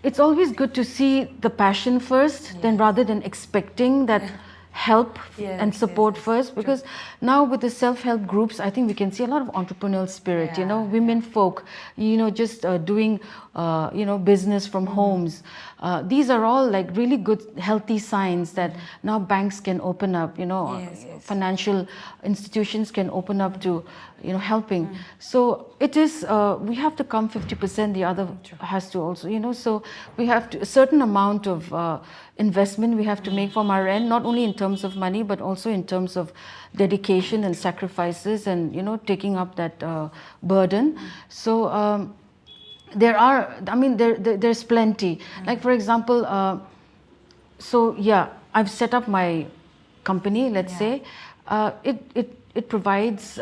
D: it's always good to see the passion first, then rather than expecting that help and support first, because now with the self-help groups, I think we can see a lot of entrepreneurial spirit, you know, women folk, you know, just doing, you know, business from homes. These are all like really good, healthy signs that now banks can open up, you know, financial institutions can open up to, you know, helping. So it is, we have to come 50%, the other has to also, you know, so we have to, a certain amount of investment we have to make from our end, not only in terms of money, but also in terms of dedication and sacrifices and, you know, taking up that burden. So there are, I mean, there's plenty. Like, for example, so yeah, I've set up my company, let's say. It provides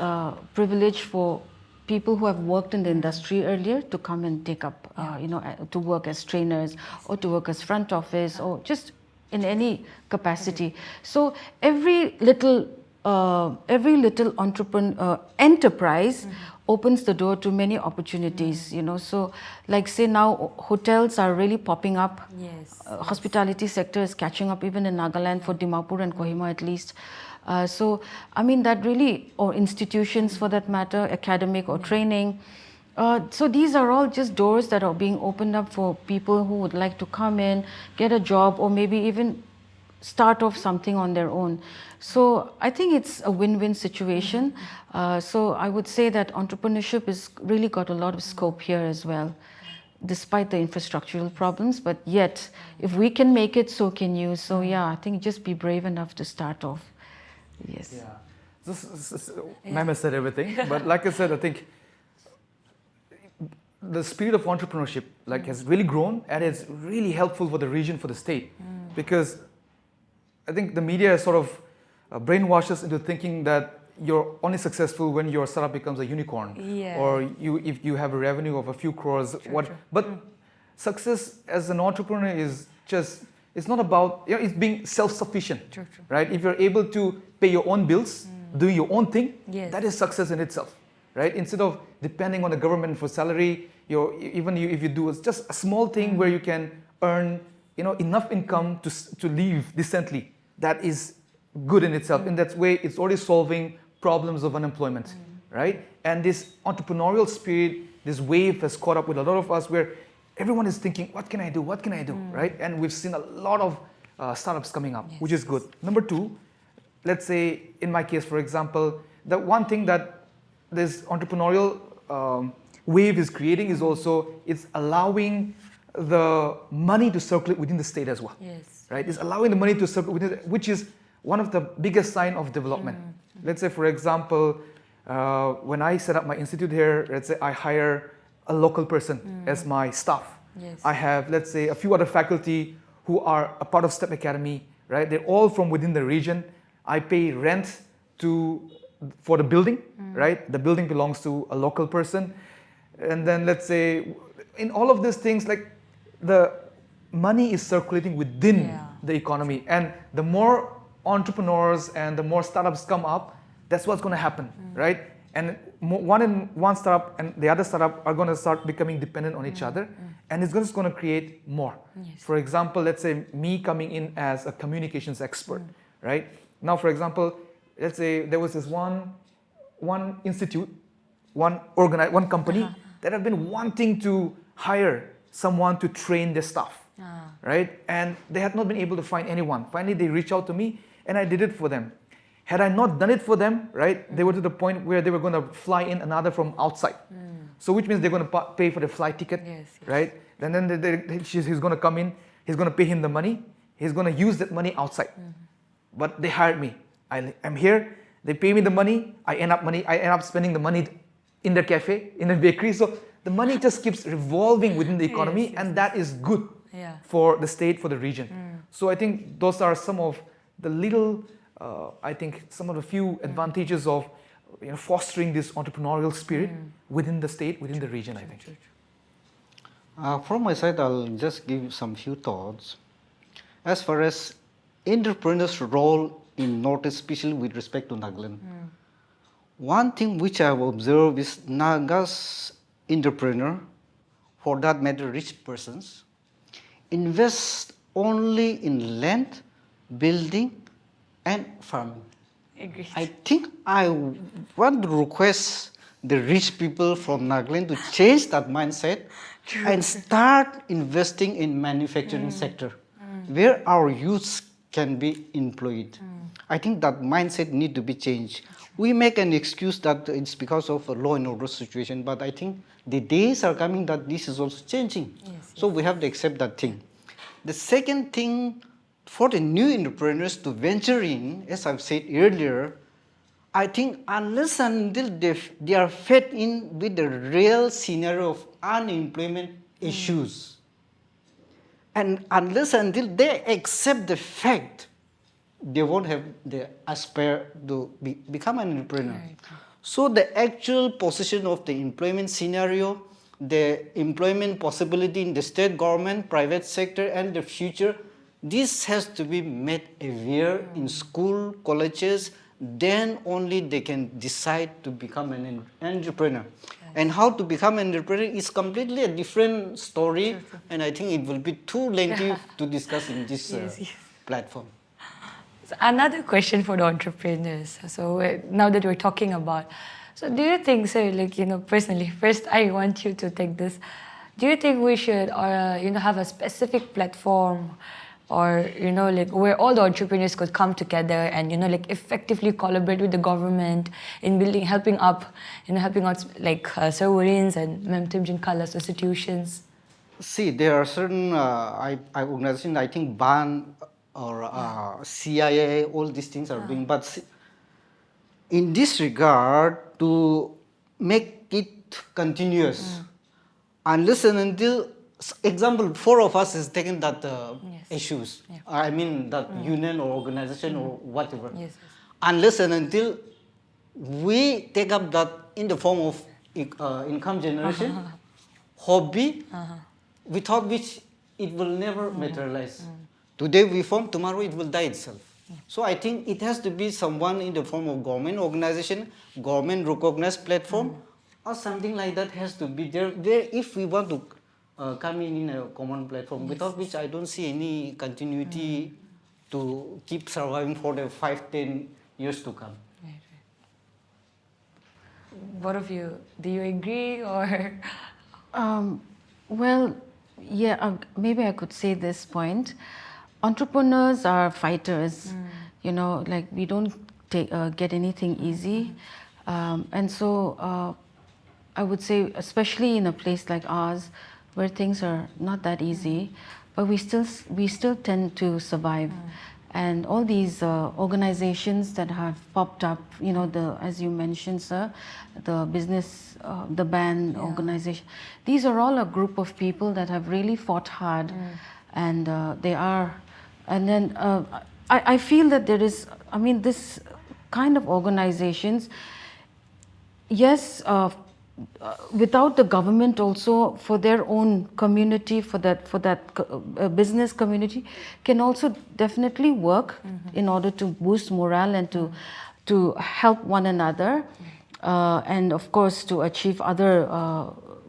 D: privilege for people who have worked in the industry earlier to come and take up, you know, to work as trainers or to work as front office or just in any capacity. So every little every little enterprise opens the door to many opportunities, you know. So like say now hotels are really popping up.
A: Yes.
D: Hospitality sector is catching up even in Nagaland for Dimapur and Kohima at least. So I mean that really, or institutions for that matter, academic or training. So these are all just doors that are being opened up for people who would like to come in, get a job, or maybe even start off something on their own. So I think it's a win-win situation. So I would say that entrepreneurship has really got a lot of scope here as well, despite the infrastructural problems. But yet, if we can make it, so can you. So yeah, I think just be brave enough to start off. Yes.
C: Yeah. Ma'am has said everything. But like I said, I think the spirit of entrepreneurship has really grown, and it's really helpful for the region, for the state, because I think the media has sort of brainwashed us into thinking that you're only successful when your startup becomes a unicorn, or if you have a revenue of a few crores. But success as an entrepreneur is just, it's not about, it's being self-sufficient, right? If you're able to pay your own bills, doing your own thing, that is success in itself, right? Instead of depending on the government for salary, if you do just a small thing where you can earn enough income to live decently, that is good in itself. In that way, it's already solving problems of unemployment, right? And this entrepreneurial spirit, this wave has caught up with a lot of us, where everyone is thinking, what can I do? What can I do, right? And we've seen a lot of startups coming up, which is good. Number two, let's say in my case, for example, the one thing that this entrepreneurial wave is creating is also, it's allowing the money to circulate within the state as well. Right? It's allowing the money to circulate within, which is one of the biggest sign of development. Let's say, for example, when I set up my institute here, let's say I hire a local person as my staff. I have, let's say, a few other faculty who are a part of STEP Academy, right? They're all from within the region. I pay rent for the building, right? The building belongs to a local person. And then let's say, in all of these things, like the money is circulating within the economy. And the more entrepreneurs and the more startups come up, that's what's going to happen, right? And one startup and the other startup are going to start becoming dependent on each other, and it's just going to create more. For example, let's say me coming in as a communications expert, right? Now, for example, let's say there was this one institute, one company that have been wanting to hire someone to train their staff, right? And they had not been able to find anyone. Finally, they reached out to me, and I did it for them. Had I not done it for them, right, they were to the point where they were going to fly in another from outside. So which means they're going to pay for the flight ticket, right? And then he's going to come in, he's going to pay him the money, he's going to use that money outside. But they hired me. I'm here, they pay me the money, I end up spending the money in the cafe, in the bakery. So the money just keeps revolving within the economy, and that is good for the state, for the region. So I think those are some of the little, some of the few advantages of fostering this entrepreneurial spirit within the state, within the region, I think.
B: From my side, I'll just give some few thoughts. As far as entrepreneurs' role in Northeast, especially with respect to Nagaland, one thing which I have observed is Naga's entrepreneur, for that matter rich persons, invest only in land, building, and farming.
A: Agreed.
B: I think I want to request the rich people from Nagaland to change that mindset and start investing in manufacturing sector, where our youths can be employed. I think that mindset need to be changed. We make an excuse that it's because of a law and order situation, but I think the days are coming that this is also changing. So we have to accept that thing. The second thing, for the new entrepreneurs to venture in, as I've said earlier, I think unless until they are fed in with the real scenario of unemployment issues, and unless until they accept the fact, they won't have the aspire to become an entrepreneur. So the actual position of the employment scenario, the employment possibility in the state government, private sector, and the future, this has to be made aware in school, colleges, then only they can decide to become an entrepreneur. And how to become an entrepreneur is completely a different story, and I think it will be too lengthy to discuss in this platform.
A: So another question for the entrepreneurs. So now that we're talking about, so do you think, sir, like, personally, first I want you to take this. Do you think we should, have a specific platform, or like where all the entrepreneurs could come together and like effectively collaborate with the government in helping out like Sir Worrin's and Ma'am Temjenkala's institutions?
B: See, there are certain organizations, I think BAN or CIA, all these things are doing. But in this regard, to make it continuous, unless and until, example, 4 of us is taking that issues. Yeah. I mean that union or organization or whatever. Yes. Unless and until we take up that in the form of income generation, hobby, without which it will never materialize. Today we form, tomorrow it will die itself. So I think it has to be someone in the form of government organization, government recognized platform, or something like that has to be there if we want to come in a common platform, without which I don't see any continuity to keep surviving for the 5-10 years to come. Right.
A: Both of you, do you agree or?
D: Well, yeah, maybe I could say this point. Entrepreneurs are fighters, like we don't get anything easy. And so I would say, especially in a place like ours, where things are not that easy, but we still tend to survive. And all these organizations that have popped up, as you mentioned, sir, the business, the BAN organization, these are all a group of people that have really fought hard, and they are. And then I feel that there is, this kind of organizations, yes, without the government also, for their own community, for that business community, can also definitely work in order to boost morale and to help one another, and of course to achieve other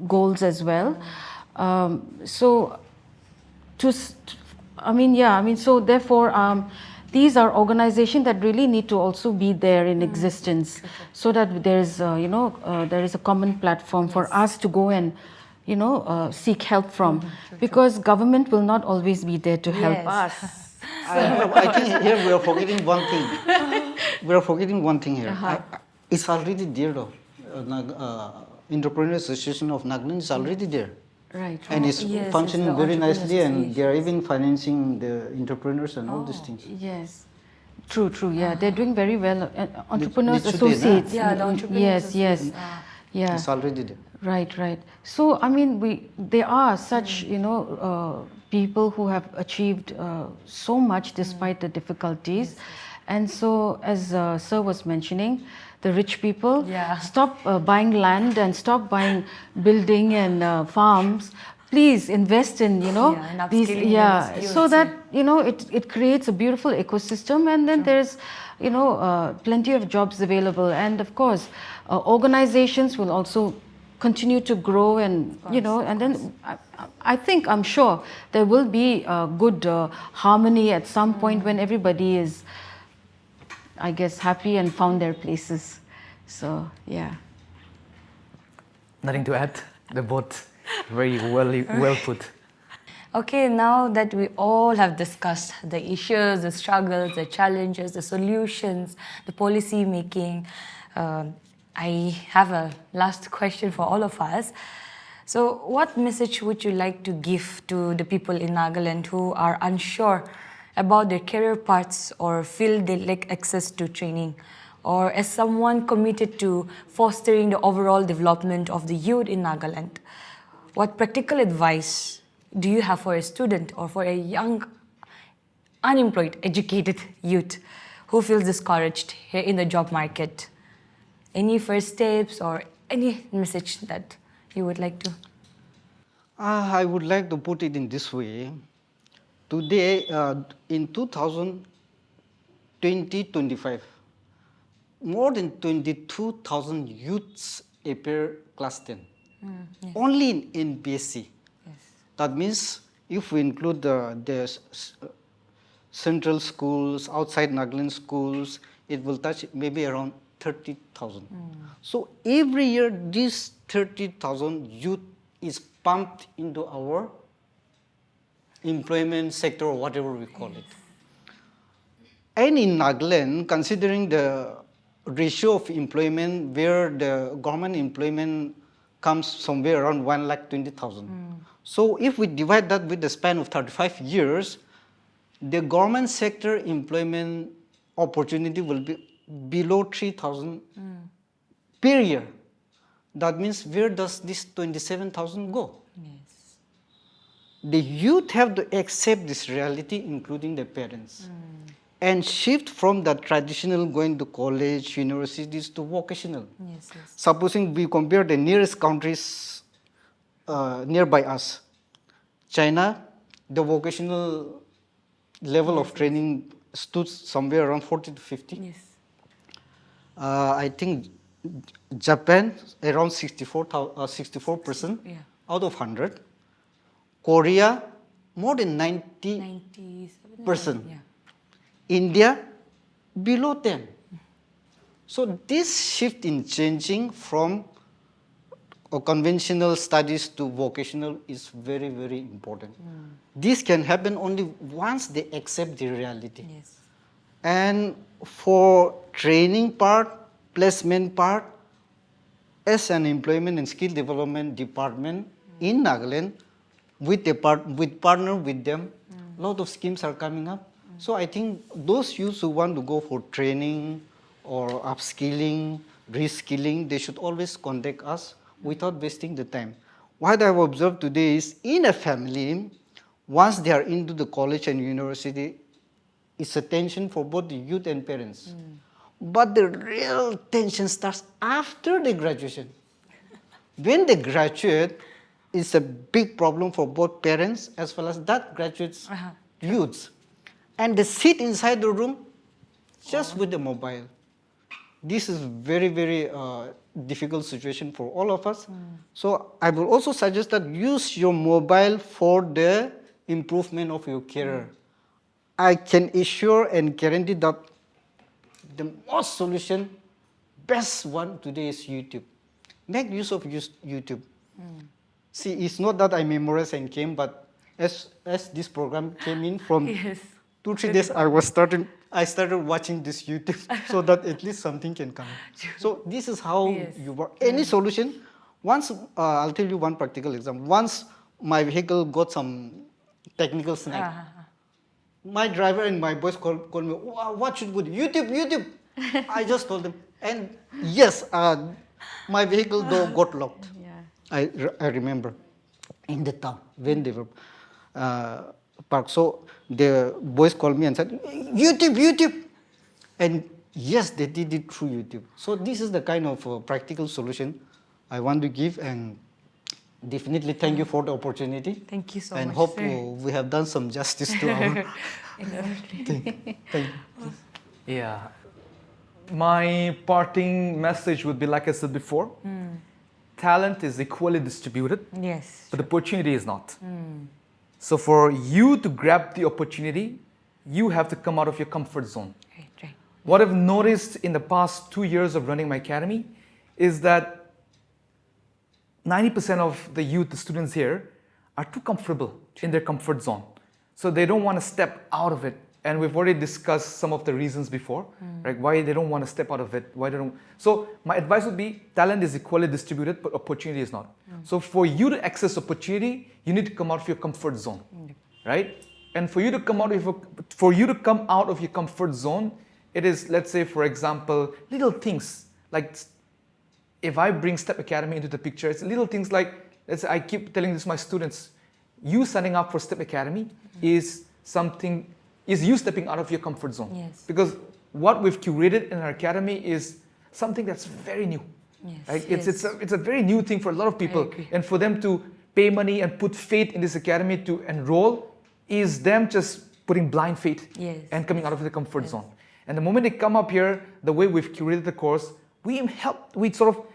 D: goals as well. So therefore these are organizations that really need to also be there in existence, so that there is a common platform for us to go and seek help from, because government will not always be there to help us.
B: I think here we are forgetting one thing. It's already there though. Entrepreneur Association of Nagaland is already there.
D: Right.
B: And it's functioning very nicely, and they are even financing the entrepreneurs and all these things.
D: Yes. True. Yeah, they're doing very well. Entrepreneurs Associates.
A: Yeah, the Entrepreneurs
D: Yes. Yeah.
B: It's already there.
D: Right. So there are such people who have achieved so much despite the difficulties, and so as Sir was mentioning, the rich people stop buying land and stop buying building and farms. Please invest in these so that it creates a beautiful ecosystem, and then there's plenty of jobs available, and of course organizations will also continue to grow, and and then I'm sure there will be a good harmony at some point when everybody is, I guess, happy and found their places. So yeah.
C: Nothing to add. They're both very well put.
A: Okay, now that we all have discussed the issues, the struggles, the challenges, the solutions, the policy making, I have a last question for all of us. So what message would you like to give to the people in Nagaland who are unsure about their career paths or feel they lack access to training? Or as someone committed to fostering the overall development of the youth in Nagaland, what practical advice do you have for a student or for a young, unemployed, educated youth who feels discouraged here in the job market? Any first steps or any message that you would like to?
B: I would like to put it in this way. Today, in 2025, more than 22,000 youths appear class 10. Only in BSc. That means if we include the central schools, outside Nagaland schools, it will touch maybe around 30,000. So every year, this 30,000 youth is pumped into our employment sector, or whatever we call it. And in Nagaland, considering the ratio of employment, where the government employment comes somewhere around 1,20,000. So if we divide that with the span of 35 years, the government sector employment opportunity will be below 3,000 per year. That means where does this 27,000 go?
A: Yes.
B: The youth have to accept this reality, including the parents, and shift from the traditional going to college, universities to vocational.
A: Yes, yes.
B: Supposing we compare the nearest countries nearby us, China, the vocational level of training stood somewhere around 40 to 50.
A: Yes.
B: I think Japan around 64%
A: Yeah.
B: out of 100. Korea more than 90%.
A: 97. Yeah.
B: India below 10. So this shift in changing from conventional studies to vocational is very, very important. This can happen only once they accept the reality.
A: Yes.
B: And for training part, placement part, as an employment and skill development department in Nagaland, with partner with them, a lot of schemes are coming up. So I think those youths who want to go for training or upskilling, reskilling, they should always contact us without wasting the time. What I've observed today is in a family, once they are into the college and university, it's a tension for both the youth and parents. But the real tension starts after the graduation. When they graduate, it's a big problem for both parents as well as that graduates' youths. And they sit inside the room just with the mobile. This is very, very difficult situation for all of us. So I will also suggest that use your mobile for the improvement of your career. I can assure and guarantee that the most solution, best one today is YouTube. Make use of YouTube. See, it's not that I memorized and came, but as this program came in from
A: Yes.
B: 2-3 days, I started watching this YouTube so that at least something can come. So this is how you work. Any solution. Once, I'll tell you one practical example. Once my vehicle got some technical snag. My driver and my boys called me, what should we do? YouTube. I just told them. And yes, my vehicle door got locked. I remember in the town when they were parked. So the boys called me and said, YouTube. And yes, they did it through YouTube. So this is the kind of practical solution I want to give, and definitely thank you for the opportunity.
A: Thank you so
B: and
A: much.
B: And hope
A: sir.
B: we have done some justice to our
A: Exactly.
B: Thank you.
C: Yeah. My parting message would be, like I said before, talent is equally distributed,
A: Yes.
C: but the opportunity is not. So for you to grab the opportunity, you have to come out of your comfort zone.
A: Right.
C: What I've noticed in the past 2 years of running my academy is that 90% of the youth, the students here, are too comfortable in their comfort zone. So they don't want to step out of it. And we've already discussed some of the reasons before, right? Why they don't want to step out of it. Why they don't. So my advice would be, talent is equally distributed, but opportunity is not. So for you to access opportunity, you need to come out of your comfort zone, right? And for you to come out of your comfort zone, it is, let's say, for example, little things like, if I bring Step Academy into the picture, it's little things like, let's say, I keep telling this to my students, you signing up for Step Academy is you stepping out of your comfort zone.
A: Yes.
C: Because what we've curated in our academy is something that's very new.
A: Yes.
C: Right? It's a very new thing for a lot of people.
A: agree.
C: And for them to pay money and put faith in this academy to enroll is them just putting blind faith
A: Yes.
C: and coming out of the comfort zone. And the moment they come up here, the way we've curated the course, we sort of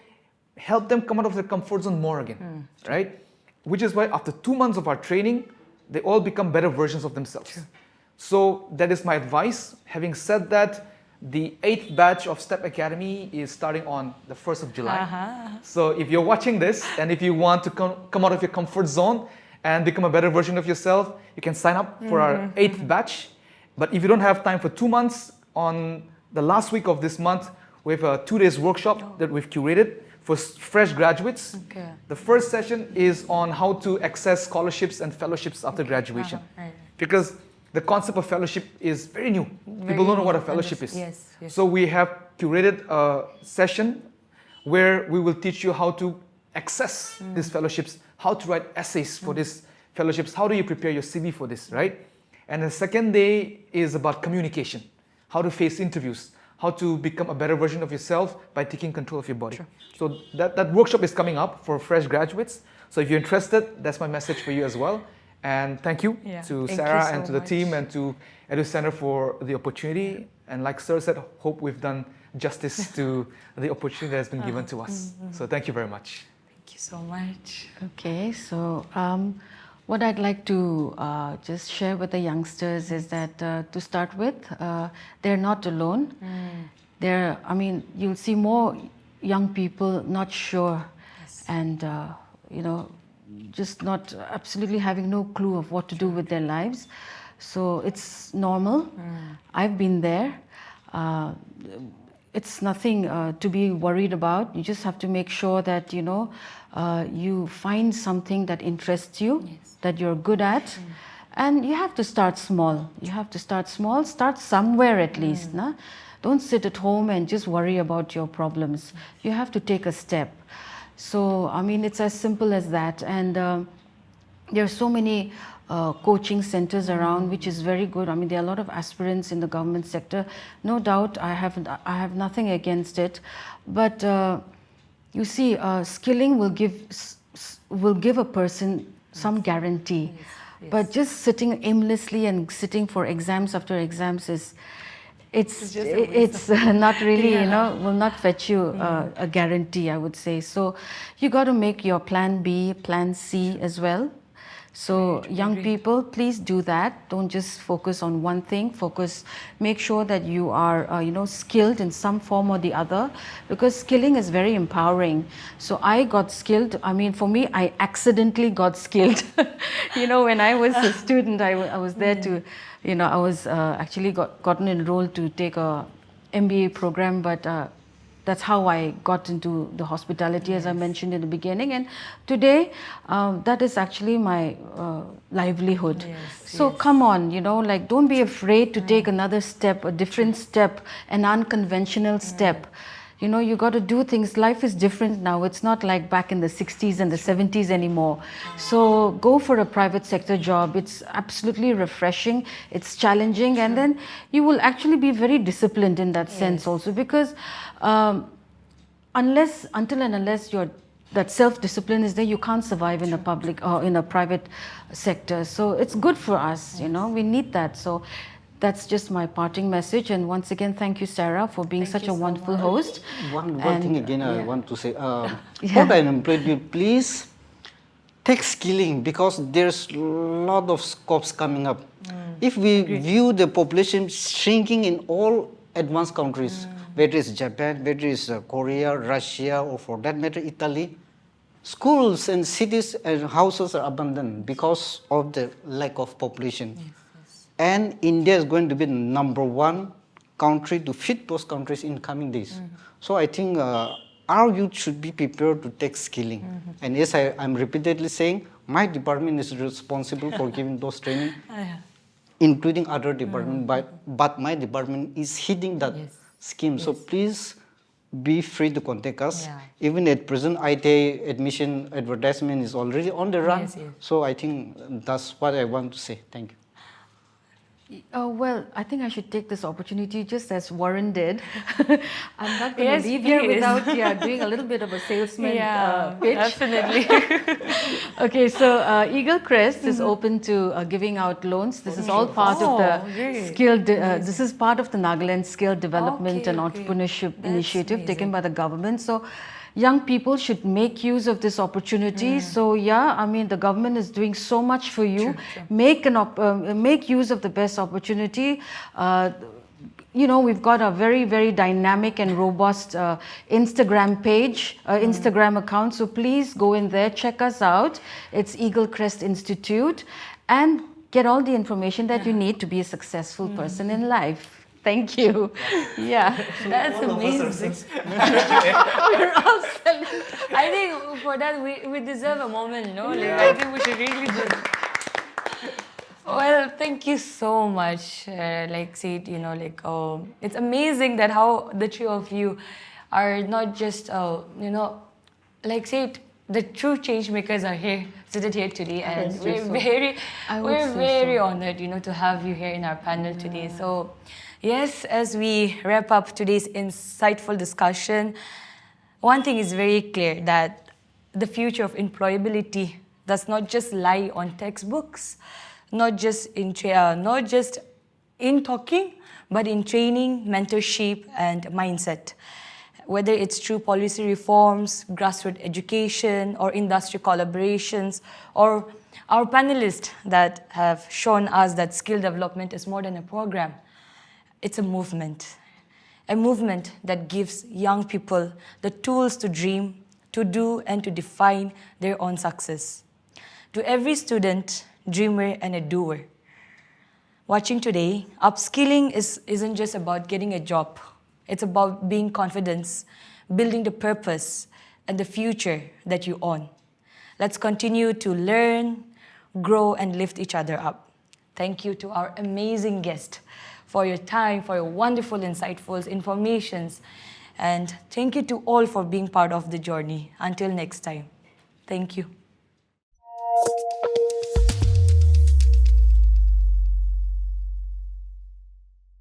C: help them come out of their comfort zone more again, right? Which is why after 2 months of our training, they all become better versions of themselves. Sure. So that is my advice. Having said that, the 8th batch of STEP Academy is starting on the 1st of July. So if you're watching this and if you want to come out of your comfort zone and become a better version of yourself, you can sign up for our 8th batch. But if you don't have time for 2 months, on the last week of this month, we have a 2-day workshop that we've curated for fresh graduates. Okay. The first session is on how to access scholarships and fellowships after graduation. Right. Because the concept of fellowship is very new. People don't know what a fellowship is. Yes. So we have curated a session where we will teach you how to access these fellowships, how to write essays for these fellowships, how do you prepare your CV for this, right? And the second day is about communication, how to face interviews, how to become a better version of yourself by taking control of your body. Sure. So that workshop is coming up for fresh graduates. So if you're interested, that's my message for you as well. And thank you to Sarah and to the team and to Edu Center for the opportunity. And like Sir said, hope we've done justice to the opportunity that has been given to us. So thank you very much.
A: Thank you so much.
D: Okay, so what I'd like to just share with the youngsters is that to start with, they're not alone. You'll see more young people not sure and, just not absolutely having no clue of what to do with their lives. So it's normal. I've been there. It's nothing to be worried about. You just have to make sure that, you find something that interests you, that you're good at. And you have to start small. Start somewhere at least. Nah? Don't sit at home and just worry about your problems. You have to take a step. So, it's as simple as that. And there are so many coaching centers around, which is very good. There are a lot of aspirants in the government sector. No doubt, I have nothing against it. But you see, skilling will give a person some guarantee. Yes. But just sitting aimlessly and sitting for exams after exams it's not really, will not fetch you a guarantee, I would say. So you got to make your plan B, plan C as well. So young people, please do that. Don't just focus on one thing. Make sure that you are, skilled in some form or the other, because skilling is very empowering. So I got skilled. For me, I accidentally got skilled. When I was a student, I was there to, I was actually gotten enrolled to take a MBA program, but that's how I got into the hospitality, as I mentioned in the beginning. And today, that is actually my livelihood. So come on, don't be afraid to take another step, a different step, an unconventional step. You got to do things. Life is different now. It's not like back in the 60s and the 70s anymore. So go for a private sector job. It's absolutely refreshing. It's challenging. And then you will actually be very disciplined in that sense also, because unless that self-discipline is there, you can't survive in a public or in a private sector. So it's good for us, we need that. So that's just my parting message. And once again, thank you, Sarah, for being such a wonderful host.
B: One thing again I want to say, for the unemployed youth, please take skilling, because there's a lot of scopes coming up. If we view the population shrinking in all advanced countries, whether it's Japan, whether it's Korea, Russia, or for that matter, Italy, schools and cities and houses are abandoned because of the lack of population. And India is going to be the #1 country to feed those countries in coming days. So I think our youth should be prepared to take skilling. And yes, I'm repeatedly saying, my department is responsible for giving those training, including other departments, but my department is hitting that scheme. So please be free to contact us. Even at present, ITA admission advertisement is already on the run. So I think that's what I want to say. Thank you.
D: Well, I think I should take this opportunity just as Worrin did. I'm not going
A: Yes,
D: to leave here
A: please.
D: without doing a little bit of a salesman pitch.
A: definitely.
D: Okay, so Eagle Crest is open to giving out loans. This is all part of the
A: great.
D: this is part of the Nagaland Skill Development and
A: Okay.
D: Entrepreneurship
A: That's
D: initiative taken
A: amazing.
D: by the government. So young people should make use of this opportunity. So yeah, I mean the government is doing so much for you. Make use of the best opportunity. We've got a very, very dynamic and robust Instagram page, Instagram account. So please go in there, check us out. It's Eagle Crest Institute, and get all the information that you need to be a successful person in life. Thank you. Yeah.
A: That's amazing.
D: We're all selling.
A: I think for that we deserve a moment, no? Like, I think we should really do. Well, thank you so much. It's amazing that how the three of you are not just, the true change makers are here, seated here today, and we're very honored, to have you here in our panel today. So, yes, as we wrap up today's insightful discussion, one thing is very clear, that the future of employability does not just lie on textbooks, not just in talking, but in training, mentorship, and mindset. Whether it's through policy reforms, grassroots education, or industry collaborations, or our panelists that have shown us that skill development is more than a program. It's a movement that gives young people the tools to dream, to do, and to define their own success. To every student, dreamer, and a doer watching today, upskilling isn't just about getting a job. It's about being confident, building the purpose and the future that you own. Let's continue to learn, grow, and lift each other up. Thank you to our amazing guest for your time, for your wonderful, insightful informations. And thank you to all for being part of the journey. Until next time, thank you.